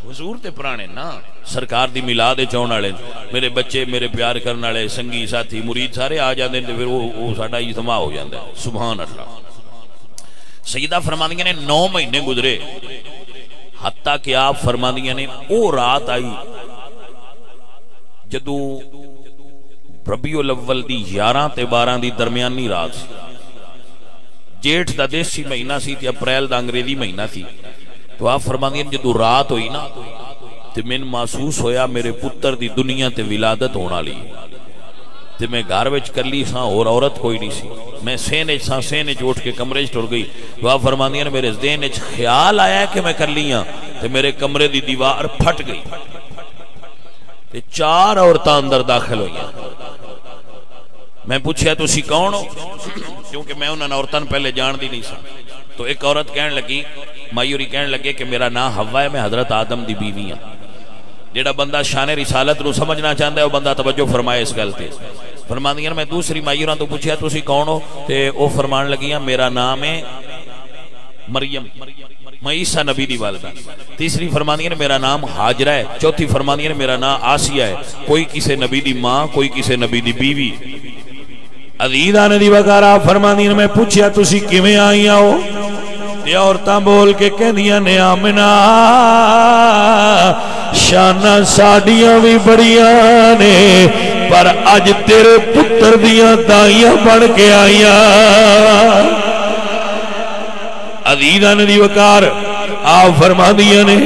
حضور تے پرانے نا، سرکار دی میلاد چون والے میرے بچے، میرے پیار کرنے والے سنگی ساتھی مرید سارے آ جاندے تے پھر وہ ساڈا اجتماع ہو جاندا ہے۔ سبحان اللہ۔ سیدہ فرماندیاں نے 9 مہینے گزرے، حتیٰ کہ آپ فرماندیاں نے او رات آئی جدو ربیع الاول دی 11 تے 12 دی درمیانی رات سی۔ جیٹھ دا دیسی مہینہ سی تے اپریل دا انگریزی مہینہ سی۔ تو آپ فرماندیاں جدو رات ہوئی نا تے میں محسوس ہویا میرے پتر دی دنیا تے ولادت ہونا لی تے میں گھر وچ کلی ساں اور عورت کوئی نہیں سی۔ میں سینے ساں، سینے اٹھ کے کمرے ٹر گئی۔ تو آپ فرماندیاں نے میرے ذہن وچ خیال آیا کہ میں کلی ہاں تے میرے کمرے دی دیوار پھٹ گئی تے 4 عورتاں اندر داخل ہوئی۔ میں پوچھیا تسی کون ہو؟ کیونکہ میں انہاں عورتاں پہلے جان دی نہیں سا۔ تو ایک عورت کہنے لگی، مایوری کہنے لگے کہ میرا نام حوا ہے، میں حضرت آدم دی بیوی ہوں۔ جیڑا بندہ شان رسالت نو سمجھنا چاہتا ہے وہ بندہ توجہ فرمائے اس گل تے۔ فرماندیاں میں دوسری مایوراں تو پوچھیا تسی کون ہو؟ تے او فرمان لگیاں میرا نام ہے مریم، میں عیسیٰ نبی دی والدہ۔ تیسری فرماندیاں میرا نام ہاجرہ ہے۔ چوتھی فرماندیاں میرا نام آسیہ ہے۔ کوئی کسے نبی دی ماں، کوئی کسے نبی دی بیوی۔ عزیزان دی وقارا فرماندیاں میں پوچھیا تسی کیویں آئیاں ہو؟ تے عورتاں بول کے کہندیاں نے آمنہ شانہ ساڈیاں بھی بڑیاں نے، پر اج تیرے پتر دیاں دائیاں بن کے آئیاں۔ عزیزان دی وقار آپ فرماندیاں نے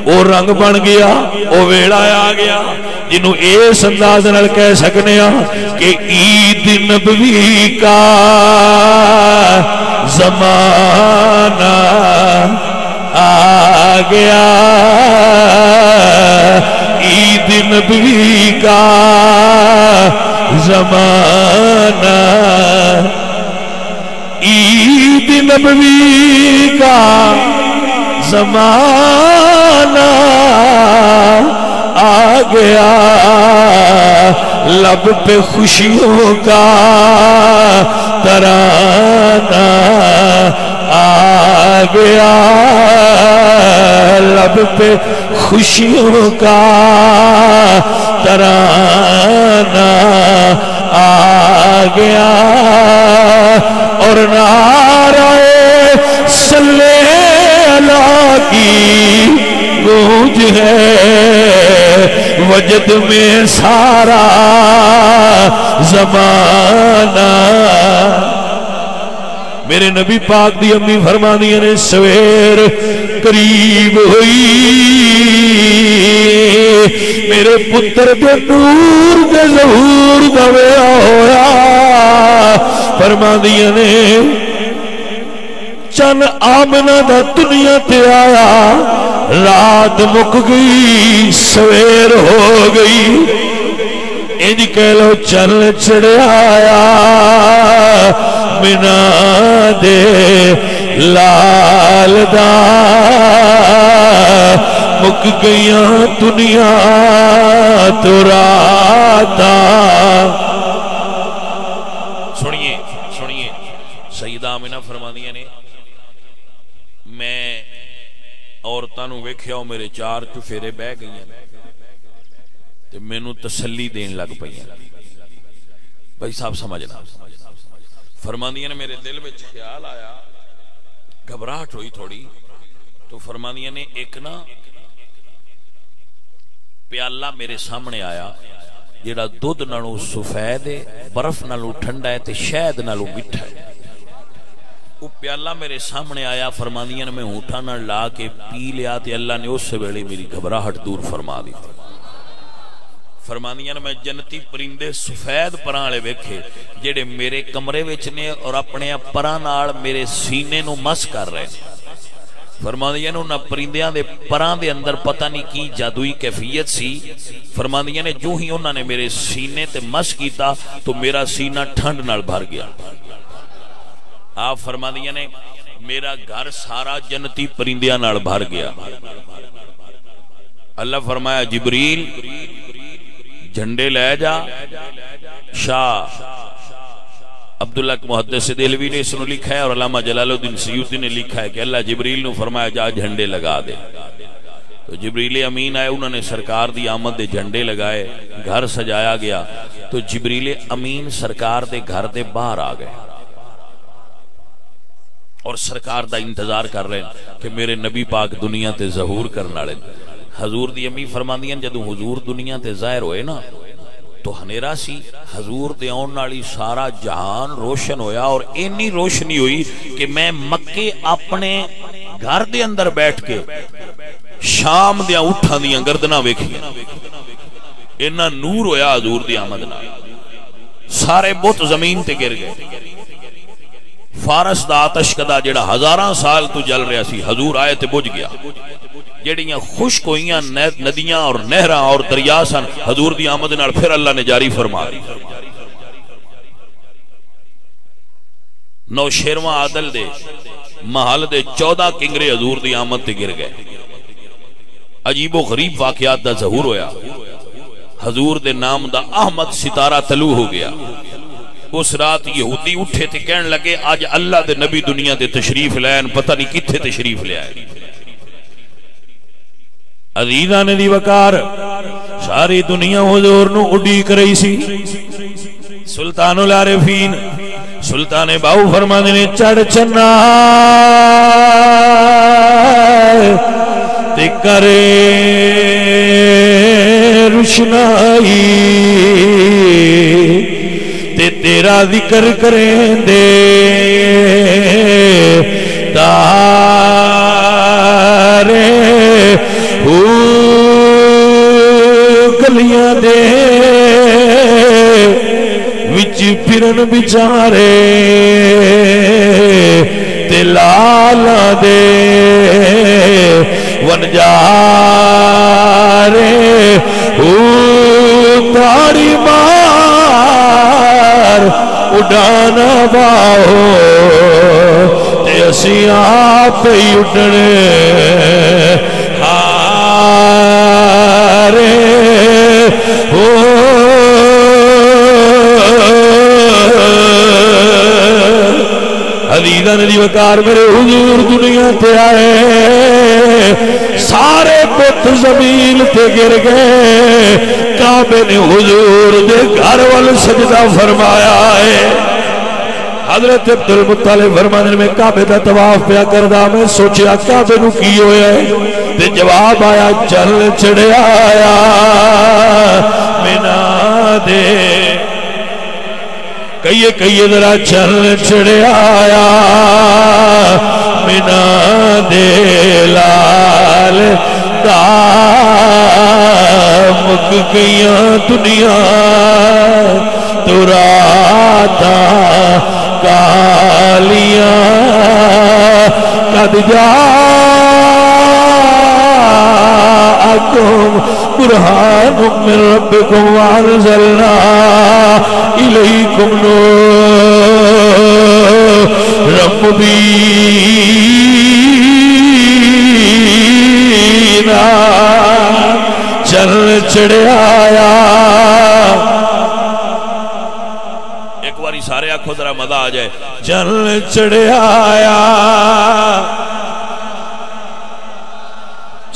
وہ رنگ بن گیا، وہ ویڑا آ گیا جنہوں اس انداز نال کہہ سکنے کہ عید نبوی کا زمانہ آ گیا، عید نبوی کا زمانہ، عید نبوی کا زمانہ آ گیا، لب پہ خوشیوں کا ترانہ آ گیا، لب پہ خوشیوں کا ترانہ آ گیا، اور نعرہ صلی اللہ کی گونج ہے وجد میں سارا زمانہ۔ میرے نبی پاک دی امی فرماندیاں نے سویر قریب ہوئی، میرے پتر دے نور دے ظہور دا ویلا ہویا۔ فرماندیاں نے چن آمنہ دا دنیا تے آیا، رات مک گئی سویر ہو گئی، انج کہہ لو چل چڑھ آیا منا دے لال دا، مک گئیاں دنیا تو راتا۔ سنیے سنیے سیدہ آمنہ فرماندیاں نے میں عورتاں نو ویکھیا میرے 4 چفیرے بہ گئیاں تے مینوں تسلی دین لگ پئیاں۔ بھائی صاحب سمجھنا. فرماندیاں نے میرے دل میں خیال آیا, گھبراہٹ ہوئی تھوڑی, تو فرماندیاں نے ایک نا پیالہ میرے سامنے آیا جیڑا دودھ نالوں سفید ہے, برف نالوں ٹھنڈا ہے تے شہد نالوں میٹھا ہے. وہ پیالہ میرے سامنے آیا, فرماندیاں نے میں ہونٹاں نال لا کے پی لیا تے اللہ نے اس ویلے میری گھبراہٹ دور فرما دی. فرماندیاں نے میں جنتی پرندے سفید پراں والے ویکھے جڑے میرے کمرے وچ نے اور اپنے پراں نال میرے سینے نو مس کر رہے. فرماندیاں نے انہاں پرندیاں دے پراں دے اندر پتہ نہیں کی جادوئی کیفیت سی. فرماندیاں نے جو ہی انہاں نے میرے سینے تے مس کیتا تو میرا سینہ ٹھنڈ نال بھر گیا. آپ فرماندیاں نے میرا گھر سارا جنتی پرندیاں نال بھر گیا. اللہ فرمایا جبریل جھنڈے لے جا. شاہ عبداللہ محدث دہلوی نے اس نے لکھا ہے اور علامہ جلال الدین سیوطی نے لکھا ہے کہ اللہ جبریل نے فرمایا جا جھنڈے لگا دے. تو جبریل امین آئے, انہوں نے سرکار دی آمد دے جھنڈے لگائے, گھر سجایا گیا. تو جبریل امین سرکار دے گھر دے باہر آ گئے اور سرکار دا انتظار کر رہے ہیں کہ میرے نبی پاک دنیا تے ظہور کرنے والے. حضور دی امی فرماندیاں جدوں حضور دنیا تے ظاہر ہوئے نا تو ہنیرا سی, حضور دے آن والی سارا جہان روشن ہویا. اور اینی روشنی ہوئی کہ میں مکے اپنے گھر دے اندر بیٹھ کے شام دیاں اٹھاں دیاں گردناں ویکھیاں. اینا نور ہویا حضور دی آمد نال, سارے بت زمین تے گر گئے. فارس دا آتش کدا جڑا ہزاراں سال تو جل رہا سی, حضور آئے تے بجھ گیا. جڑیاں خشک ہوئیاں ندیاں اور نہراں اور دریا سن, حضور دی آمد نال پھر اللہ نے جاری فرما. نوشیرواں عادل دے محل دے 14 کنگرے حضور دی آمد تے گر گئے. عجیب و غریب واقعات دا ظہور ہویا. حضور دے نام دا احمد ستارہ طلوع ہو گیا. اس رات یہودی اٹھے تے کہن لگے آج اللہ دے نبی دنیا تے تشریف لین, پتہ نہیں کتھے تشریف لے آئے. عزیزاں دی وقار ساری دنیا حضور نو اڈیک رہی سی. سلطان العارفین سلطان باو فرماندے نے چڑھ چنا تے کرے روشنائی تے تیرا ذکر کریں دے تارے گلیاں دے وچ پھرن بچارے تے لالا دے ونجارے تاڑی مار اڈانا باہو تے اسی آپ ہی اڈنے ہارے ہو. عزیزاں دی وقار میرے حضور دنیا تے آئے, سارے بت زمین تے گر گئے. کعبے نے حضور دے گھر وال سجدہ فرمایا ہے. حضرت عبدالمطلب فرمانے میں کعبے دا طواف پیا کردا, میں سوچیا کعبے نو کی ہویا ہے تے جواب آیا چل چڑھیا آیا مینا دے. کئیے ذرا چل چڑھیا آیا مینا دے لال دا مک گئیاں دنیا تو راتا کالیاں قد جاءکم برہان من ربکم وانزلنا الیکم نورا مبینا. چل چڑھیا آیا. ایک باری سارے آنکھوں ذرا مزہ آ جائے. چل چڑھیا آیا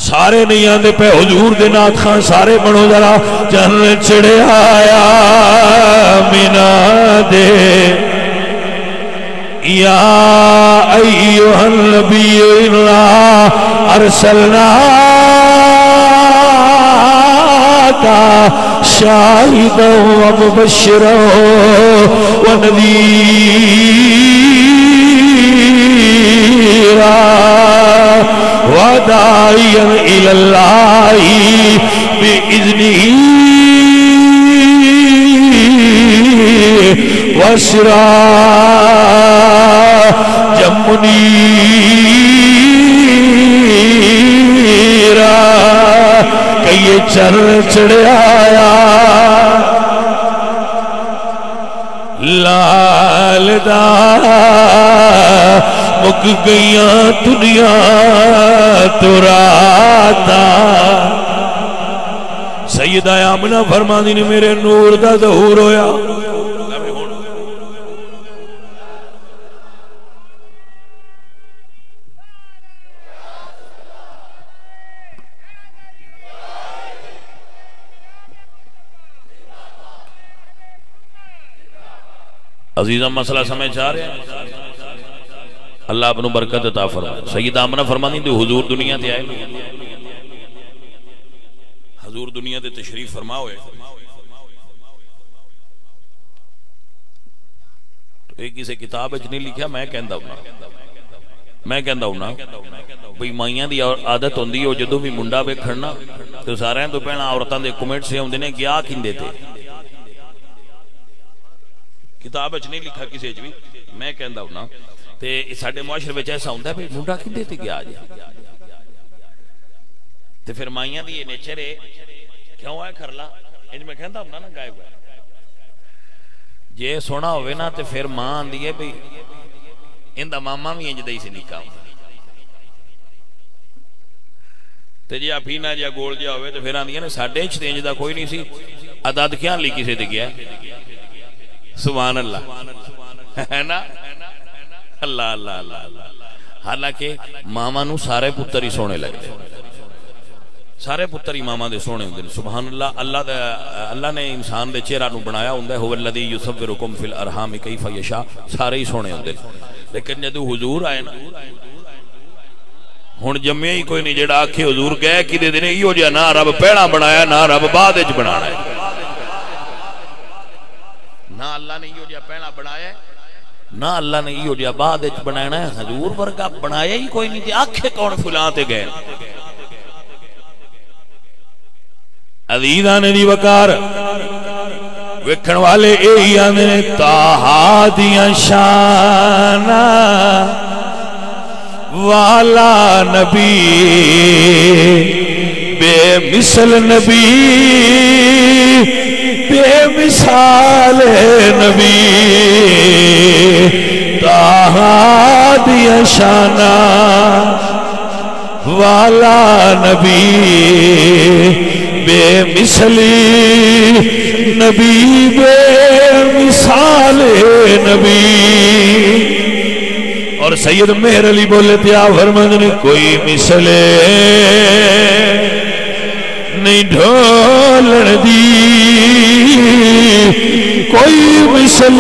سارے نہیں آندے پہ حضور دے نات خان سارے بنو ذرا چن چڑھیا مینا دے یا ایھا النبی انا ارسلناک شاہدا ومبشرا ونذیرا وداعیا الی اللہ بإذنہ وسراجا منیرا کہ یہ چر چڑھایا لال دا مک گئیاں دنیا تو راتا سیدہ آمنہ فرماندی نے میرے نور دا ظہور ہویا عزیزہ مسئلہ سمجھ آ رہے ہیں اللہ اپنو برکت عطا فرمائے سیدہ آمنہ فرمانی تو حضور دنیا تے آئے حضور دنیا تے تشریف فرما ہوئے تو ایک کسی کتاب اچھ نہیں لکھا میں کہندہ ہونا بھئی مائیاں دی عادت ہوندی ہو جدو بھی منڈا بے کھڑنا تو سارے ہیں تو پہنا عورتان دے کومنٹ سے ہوندے نے کیا کھندے تھے کتاب اچھ نہیں لکھا کسی اچھ بھی میں کہندہ ہونا تے ساڑھے معاشر بچ ایسا ہوندہ ہے بھئی منڈا کھندے تھے کیا آجا تے پھر مائیاں دی نیچر ہے کیوں آئے کھرلا انج میں کہندہ ہونا نا گائے گئے جے سونا ہوئے نا تے پھر ماں آندی ہے بھئی اندہ ماما بھی انج دائی سے نکا ہوں تے جے اپینا جا گول جا ہوئے تے پھر آندی ہے نا ساڑھے انج دے انج دا کوئی نہیں سی عدد کیا لکھی سے دے گیا ہے سبحان اللہ ہے نا اللہ اللہ اللہ حالانکہ ماما نو سارے پتر ہی سونے لگے سارے پتر ہی ماما دے سونے ہوندے سبحان اللہ اللہ نے انسان دے چہرہ نو بنایا ہوندا ہے هو الذی یصورکم فی الارحام کیف یشاء سارے ہی سونے ہوندے لیکن جدوں حضور آئے نا ہن جمعے ہی کوئی نہیں جڑا آکھے حضور گئے کدے دن ایہو جہا نہ رب پہلا بنایا نہ رب بعد وچ بنانا ہے نہ اللہ نے یہ جا پہنا بنایا ہے نہ اللہ نے یہ جا بعد اچ بنانا ہے حضور ورگا بنایا ہی کوئی نہیں تھی آنکھیں کون فلاں تے گئے عزیزان دی وقار وکھن والے اے آنے تاہا دیاں شانہ والا نبی بے مثل نبی بے مثال نبی تاہا دیا شانہ والا نبی بے مثلی نبی بے مثال نبی اور سید مہر علی بولے تھے فرمند نے کوئی مثلے نہیں ڈھولن دی کوئی مثل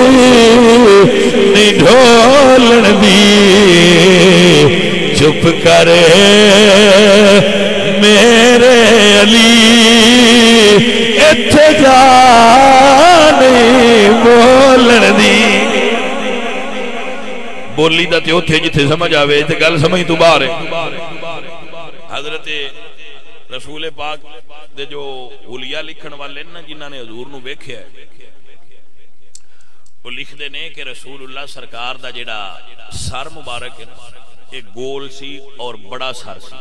نہیں ڈھولن دی چپ کرے میرے علی اتھے جانے بولن دی بولی دا تے اتھے جتھے سمجھ آوے تے گل سمجھ تو باہر ہے حضرت رسول پاک دے جو اولیاء لکھن والے نا جنہاں نے حضور نو ویکھیا ہے وہ لکھ دے نے کہ رسول اللہ سرکار دا جڑا سر مبارک ہے ایک گول سی اور بڑا سر سی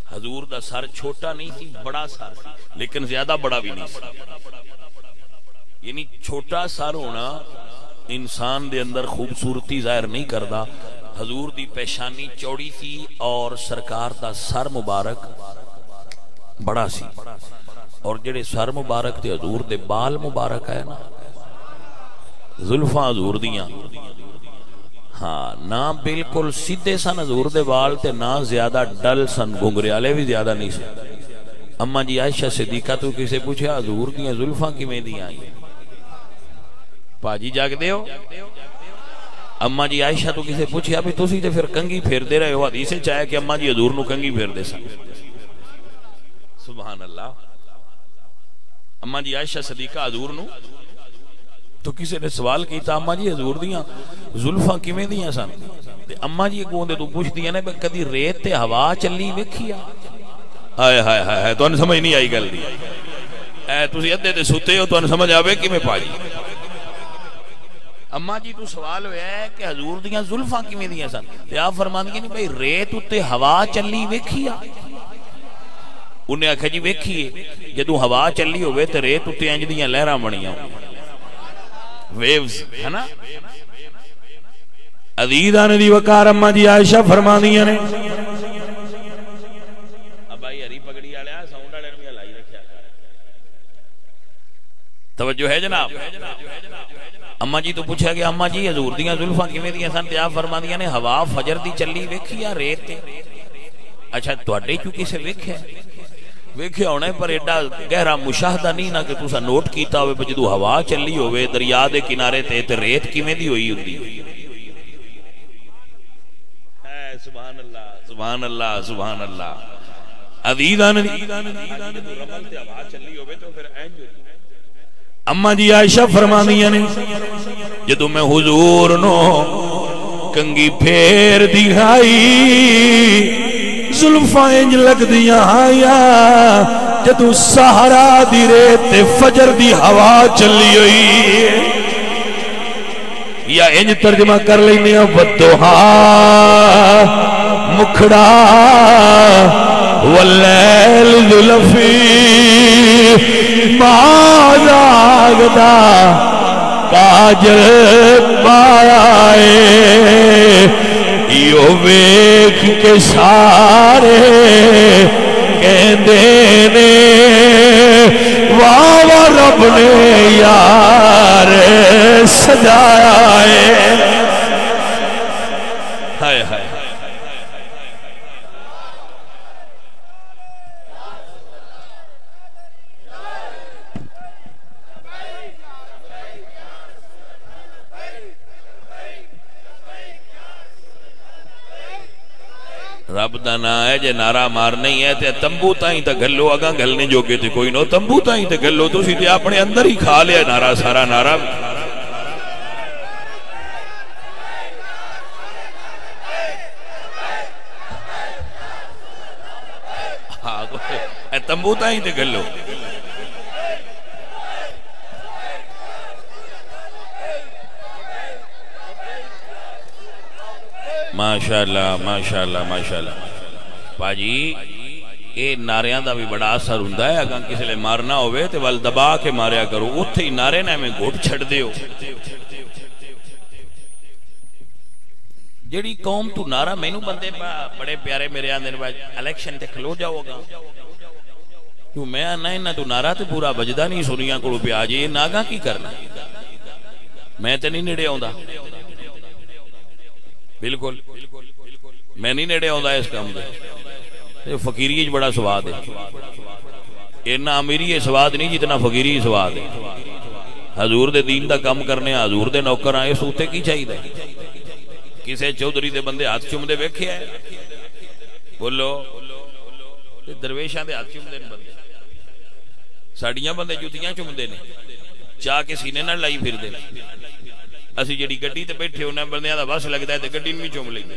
حضور دا سر چھوٹا نہیں سی بڑا سر سی لیکن زیادہ بڑا بھی نہیں سی یعنی چھوٹا سر ہونا انسان دے اندر خوبصورتی ظاہر نہیں کردا حضور دی پیشانی چوڑی تھی اور سرکار دا سر مبارک بڑا سی اور جڑے سر مبارک تے حضور دے بال مبارک ہے نا زلفاں حضور دیاں ہاں نہ بالکل سیدھے سن حضور دے وال تے نہ زیادہ ڈل سن گھنگریالے بھی زیادہ نہیں سن اما جی عائشہ صدیقہ تو کسے پوچھا حضور دیاں زلفاں کیویں دیاں آئیں پاجی جاگ دے ہو اما جی عائشہ تو کسے پوچھا بھی تسی تے پھر کنگھی پھیر دے رہے ہو حدیث چاہے کہ اما جی حضور نو کنگھی پھیر دے سن سبحان اللہ اما جی عائشہ صدیقہ حضور نو تو کسی نے سوال کیتا اما جی حضور دیاں زلفاں کیویں دیاں سن تے اما جی اگوں دے تو پوچھ دیاں نے کدی ریت تے ہوا چلی ویکھیا ہائے ہائے ہائے تانوں سمجھ نہیں آئی گل دی اے تسی ادھے تے ستے ہو تانوں سمجھ آوے کیویں پاجی اما جی تو سوال ہویا ہے کہ حضور دیاں زلفاں کیویں دیاں سن تے آپ فرماندے نہیں بھائی ریت تے ہوا چلی ویکھیا انہیں آکھیا جی ویکھیے جدوں ہوا چلی ہوئے تے ریت تے انج دیاں لہراں بنیاں ویوز ہے نا عزیزان دی وقار اما جی عائشہ فرماندیاں نے اب بھائی ہری پگڑی والے ساؤنڈ والے نوں لائی رکھیا توجہ ہے جناب اما جی تو پوچھا گیا اما جی حضور دیاں زلفاں کیویں دیاں سن تے آپ فرماندیاں نے ہوا فجر دی چلی ویکھی یا ریت تے اچھا تواڈے چوں کسے ویکھیا ویکھیا ہونا پر ایڈا گہرا مشاہدہ نہیں نہ کہ تساں نوٹ کیتا ہوئے جدوں ہوا چلی ہوئے دریا دے کنارے تے ریت کیویں دی ہوئی ہوندی ہے سبحان اللہ سبحان اللہ سبحان اللہ عزیزان رمل تے ہوا چلی ہوئے تو پھر انج اما جی عائشہ فرماندیاں نے جدوں میں حضور نو کنگھی پھیر دکھائی زلفاں انج لگدیاں آیا جدوں سہارا دی ریت تے فجر دی ہوا چلی ہوئی یا انج ترجمہ کر لینے ودھا مکھڑا واللیل ذلفی مازاگدا کاجل پائے یو ویکھ کے سارے کہندے نے واہ واہ رب نے یار سجایا ہے ہائے ہائے رب دا نا ہے جے نعرہ مار نہیں ہے تے تمبو تائیں تے گھلو اگاں گھلنے جو گے تے کوئی نو تمبو تائیں تے گھلو تو سی تے اپنے اندر ہی کھا لیا نعرہ سارا نعرہ تمبو تائیں تے گھلو ماشاءاللہ ماشاءاللہ ماشاءاللہ پاجی اے ناریاں دا بھی بڑا اثر ہوندا ہے اگر کسی لے مارنا ہوئے تے ول دبا کے ماریا کرو اوتھے ہی نعرے نے میں گھٹ چھڑ دیو جڑی قوم تو نعرہ مینوں بندے بڑے پیارے میرے آندے نے الیکشن تے کھلو جاؤ گا کیوں میں نہ تو نعرہ تے پورا بجدا نہیں سنیاں کولو پیا جی ناگا کی کرنا میں تے نہیں نیڑے آوندا بالکل میں نہیں نیڑے آوندا اس کام دے فقیری وچ بڑا سواد ہے اینا امیری سواد نہیں جتنا فقیری سواد ہے حضور دے دین دا کام کرنے حضور دے نوکر آئے سوتے کی چاہیے کسے چودھری دے بندے ہاتھ چومدے ویکھے ہے بولو درویشاں دے ہاتھ چومدے نے بندے ساڈیاں بندے جوتیاں چومدے نے چاہ کے سینے نال لائی پھردے اسی جڑی گڈی تے بیٹھے ہونے بندیاں دا بس لگدا ہے تے گڈی نوں چوم لیندے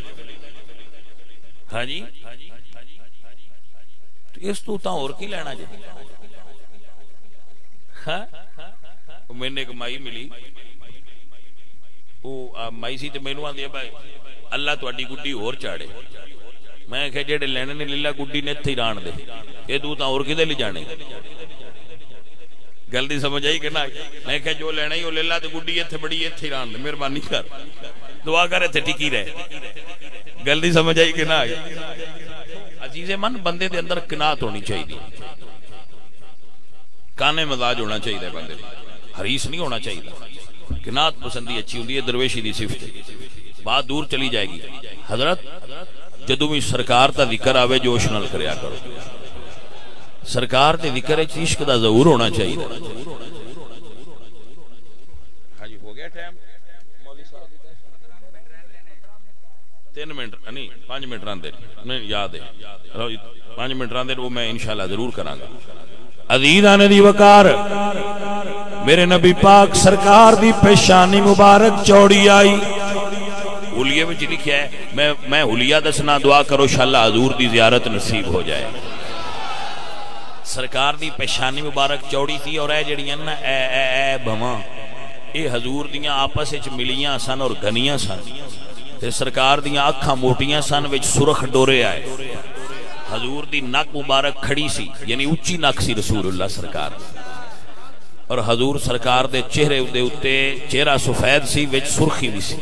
ہاں جی اس تو تاں اور کی لینا جی ہاں میں نے ایک مائی ملی وہ مائی سی تے مینوں آندی ہے بھائی اللہ تہاڈی گڈی ہور چاڑے میں کہ جڑے لینے نے لیلا گڈی نے ایتھے ہی ران دے اے تو تاں اور کدے لے جانے گل دی سمجھ آئی کہ نہ میں کہ جو لینا ہی او لیلا تے گڈی ایتھے بڑی ایتھے ہی ران دے مہربانی کر دعا کر ایتھے ٹکی رہے گل دی سمجھ آئی کہ نہ عزیز من بندے دے اندر قناعت ہونی چاہیے کانے مزاج ہونا چاہیے بندے حریص نہیں ہونا چاہیے قناعت پسندی اچھی ہوندی ہے درویشی دی صفت بات دور چلی جائے گی. حضرت جدوں بھی سرکار دا ذکر آوے جوش نال کریا کرو. سرکار دے ذکر وچ عشق دا ظہور ہونا چاہیے. ہاں جی ہو گیا ٹائم مولوی صاحب 3 منٹ نہیں 5 منٹ راندے نہیں یاد ہے 5 منٹ راندے وہ میں انشاءاللہ ضرور کراں گا. عزیزان دی وقار میرے نبی پاک سرکار دی پیشانی مبارک چوڑی آئی. حلیے میں لکھیا ہے میں حلیہ دسنا دعا کرو انشاءاللہ حضور دی زیارت نصیب ہو جائے. سرکار دی پیشانی مبارک چوڑی تھی اور اے جڑیاں نا اے بھواں اے حضور دیاں آپس وچ ملیاں سن اور گھنیاں سن تے سرکار دیاں اکھاں موٹیاں سن وچ سرخ ڈورے آئے. حضور دی نک مبارک کھڑی سی یعنی اچھی نک سی رسول اللہ سرکار اور حضور سرکار دے چہرے دے اتے چہرہ سفید سی وچ سرخی بھی سی.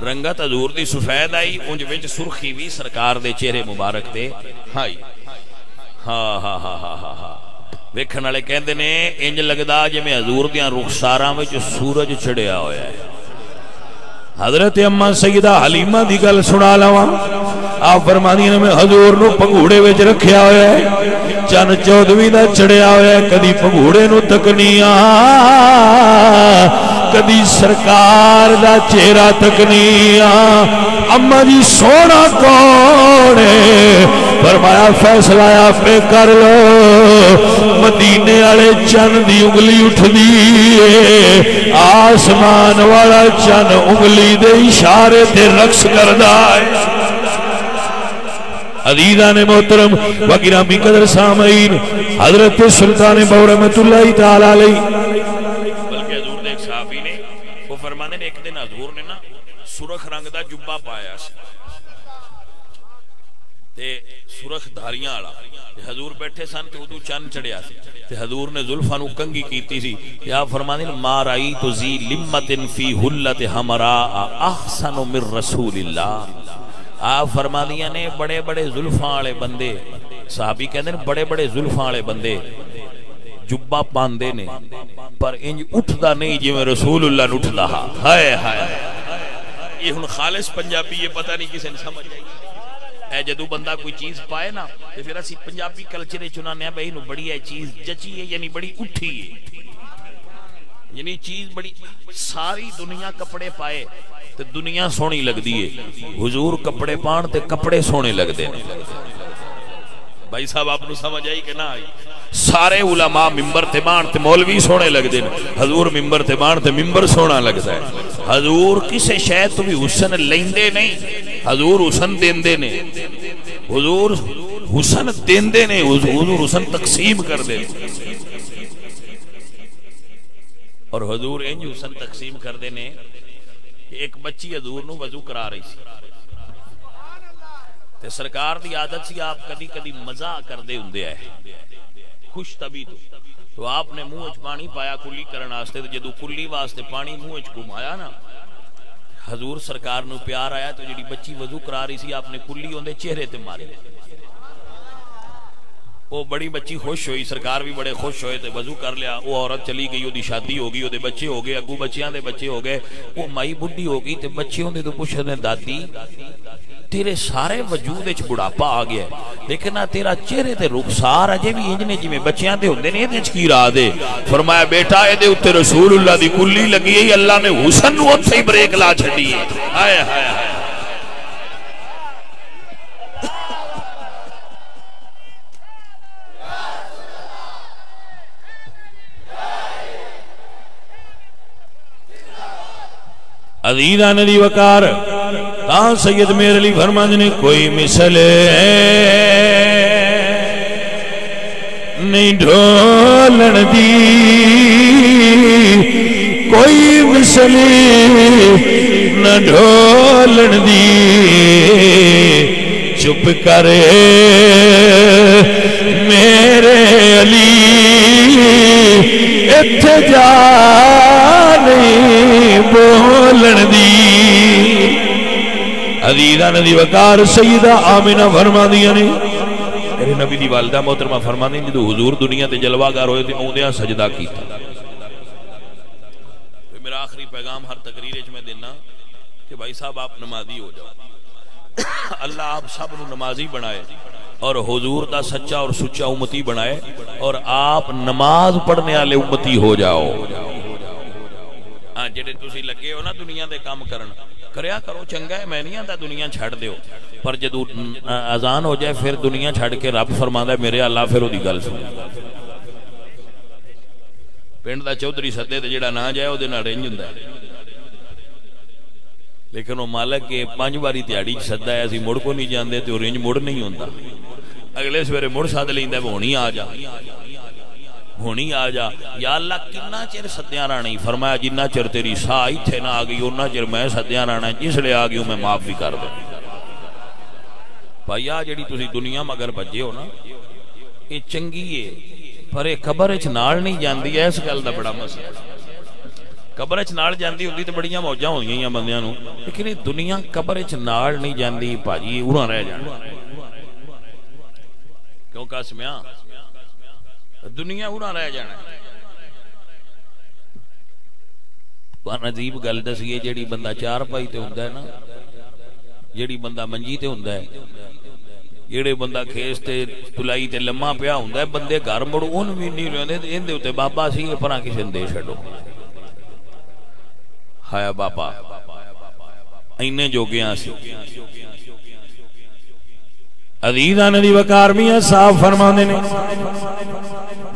رنگت حضور دی سفید آئی انج وچ سرخی بھی سرکار دے چہرے مبارک تے ہائی. ہاں ہاں ہاں ہاں ہاں ہاں ویکھن والے کہندے نے انج لگدا جویں حضور دیاں رخساراں وچ سورج چڑھیا ہویا ہے. حضرت اما سیدہ حلیمہ دی گل سنا لواں. آپ فرماندی نے میں حضور نو پنگوڑے وچ رکھیا ہویا ہے چن 14ویں دا چڑھیا ہویا ہے کدی پنگوڑے نو تکنیاں کدی سرکار دا چہرہ تکنیاں. اما جی سونا کون ہے فرمایا فیصلہ آپ پہ کر لو مدینے والے چن دی انگلی اٹھ دی آسمان والا چن انگلی دے اشارے تے رقص کردا ہے. عزیزان محترم و گرامی قدر سامعین حضرت سلطان بہو رحمۃ اللہ تعالی علیہ بلکہ حضور نے ایک صحابی نے وہ فرمانے نے ایک دن حضور نے نا سرخ رنگ دا جبہ پایا سی تے سرخ دھاریاں والا حضور بیٹھے سن تے ادو چن چڑھیا سی تے حضور نے زلفاں نو کنگھی کیتی سی تے آپ فرمانے نے ما رأیت ذی لمۃ فی حلۃ حمراء احسن من رسول اللہ. آپ فرمانیاں نے بڑے بڑے زلفاں والے بندے صحابی کہندے نے بڑے بڑے زلفاں والے بندے جبہ پاندے نے پر انج اٹھدا نہیں جویں رسول اللہ نو اٹھدا. ہائے ہائے یہ ہن خالص پنجابی یہ پتہ نہیں کسے نے سمجھ آئی. اے جدو بندہ کوئی چیز پائے نا تے پھر اسی پنجابی کلچر وچ چنانے ہیں بھائی نو بڑی ہے چیز جچی ہے یعنی بڑی اٹھی ہے یعنی چیز بڑی. ساری دنیا کپڑے پائے تے دنیا سونی لگ دی ہے حضور کپڑے پان تے کپڑے سونے لگ دے. بھائی صاحب آپ نو سمجھ آئی کہ نہ آئی. سارے علماء ممبر تے بان تے مولوی سونے لگ دے حضور ممبر تے بان تے ممبر سونا لگتا ہے. حضور کسے شے تو بھی حسن لیندے نہیں حضور حسن دیندے نے. حضور حسن دیندے نے حضور حسن تقسیم کر دے اور حضور انج حسن تقسیم کر دے نے. ایک بچی حضور نو وضو کرا رہی سی تے سرکار دی عادت سی آپ کدی کدی مزاح کردے ہوندے آئے خوش طبی تو آپ نے منہ وچ پانی پایا کلی کرن واسطے تے جدوں کلی واسطے پانی منہ وچ گھمایا نا حضور سرکار نو پیار آیا تو جڑی بچی وضو کرا رہی سی آپ نے کلی اوندے چہرے تے ماری. وہ بڑی بچی خوش ہوئی سرکار بھی بڑے خوش ہوئے تے وضو کر لیا. وہ عورت چلی گئی دی شادی ہو گئی دے بچے ہو گئے اگو بچیاں دے بچے ہو گئے. وہ مائی بڈھی ہو گئی تے بچے ہوندے تو پوچھدے دادی تیرے سارے وجود وچ بڑھاپا آ گیا لیکن تیرا چہرے تے رخسار اجے بھی انج نے جویں بچیاں دے ہوندے نے ایں وچ کی راہ دے. فرمایا بیٹا اے دے اوتے رسول اللہ دی کلی لگی ہے اللہ نے حسن نو اوتھے ہی بریک لا چھڈی ہے. ہائے ہائے ہائے عزیزان دی وقار تاں سید میرے علی فرماند نے کوئی مثل نہیں ڈھولن دی کوئی مثل نہ ڈھولن دی چپ کرے میرے علی اتھے جا نہیں بولن دی. عزیزان دی وقار سیدہ آمینہ فرما دیا نے میرے نبی دی والدہ محترمہ فرما دی جدو حضور دنیا تے جلوہ گار ہوئے تھے اوندیاں سجدہ کیتا. میرا آخری پیغام ہر تقریر میں دینا کہ بھائی صاحب آپ نمازی ہو جاؤ، اللہ آپ سب نو نمازی بنائے اور حضور دا سچا اور سچا امتی بنائے اور آپ نماز پڑھنے والے امتی ہو جاؤ۔ ہاں جڑے تسی لگے ہو نا دنیا دے کام کرن، کریا کرو، چنگا ہے، میں نہیں آتا دنیا چھڑ دیو، پر جدو اذان ہو جائے پھر دنیا چھڑ کے رب فرماندا ہے میرے اللہ پھر اودی گل سن۔ پنڈ دا چودھری سدے تے جڑا نہ جائے اودے نال رنج ہوندا ہے، لیکن وہ مالک کے 5 باری دیہڑی سدا ہے، اسی مڑ کو نہیں جاندے تے رنج مڑ نہیں ہوندا، اگلے سویرے مڑ سد لیندا ہے، ہونی آ جا ہونی آ جا، یا اللہ کنا چر سدیاں رہنا، فرمایا جنہ چر تیری ساہ ایتھے نہ آ گئی اُنہ چر میں سدیاں رہنا، جس لے آ گئی میں معاف بھی کر دوں۔ بھائی آ جڑی تسی دنیا مگر بجے ہو نا یہ چنگی ہے، پر یہ قبر وچ نال نہیں جاندی ہے، اس گل دا بڑا مسئلہ۔ قبر وچ نال جاندی ہوندی تے بڑیاں موجاں ہوندیاں بندیاں نو، لیکن یہ دنیا قبر وچ نال نہیں جاندی بھاجی، اڑاں رہ جانا۔ کیوں قاسمیاں دنیا اڑاں رہ جانا۔ پر عجیب گل دسیے، جیڑی بندہ چار پائی تے ہوندا ہے نا، جیڑی بندہ منجی تے ہوندا ہے، جیڑے بندہ کھیس تے تلائی تے لمحہ پیا ہوندا ہے، بندے گھر مڑ اون وی نہیں رہندے تے ایندے تے بابا سی پراں کسے دے چھڈو۔ ہایا بابا اینے جوگیاں سی۔ عزیزان دی وقار میاں صاحب فرماندے نے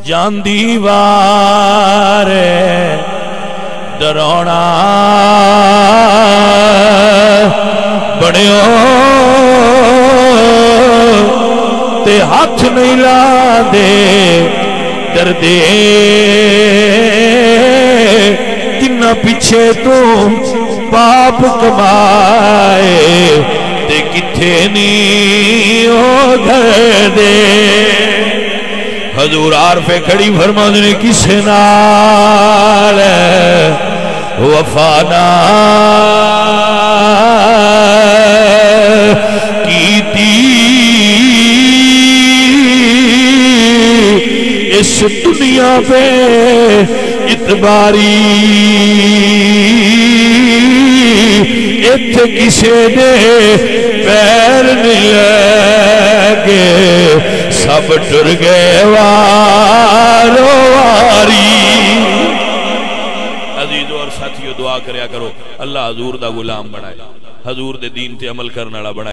جان دیوار ڈرونا بڑیو تے ہاتھ نہیں لا دے دردے کنا پیچھے تو باپ کمائے تے کتھے نہیں او گھر دے۔ حضور عارف کھڑی فرماندے نے کسے نال وفا نہ کیتی اس دنیا پہ اتباری اتھے کسے دے پیر نہیں لگے سب ٹر گئے وارو واری۔ عزیزو اور ساتھیو دعا کریا کرو اللہ حضور دا غلام بنائے، حضور دے دین تے عمل کرنے والا بنائے۔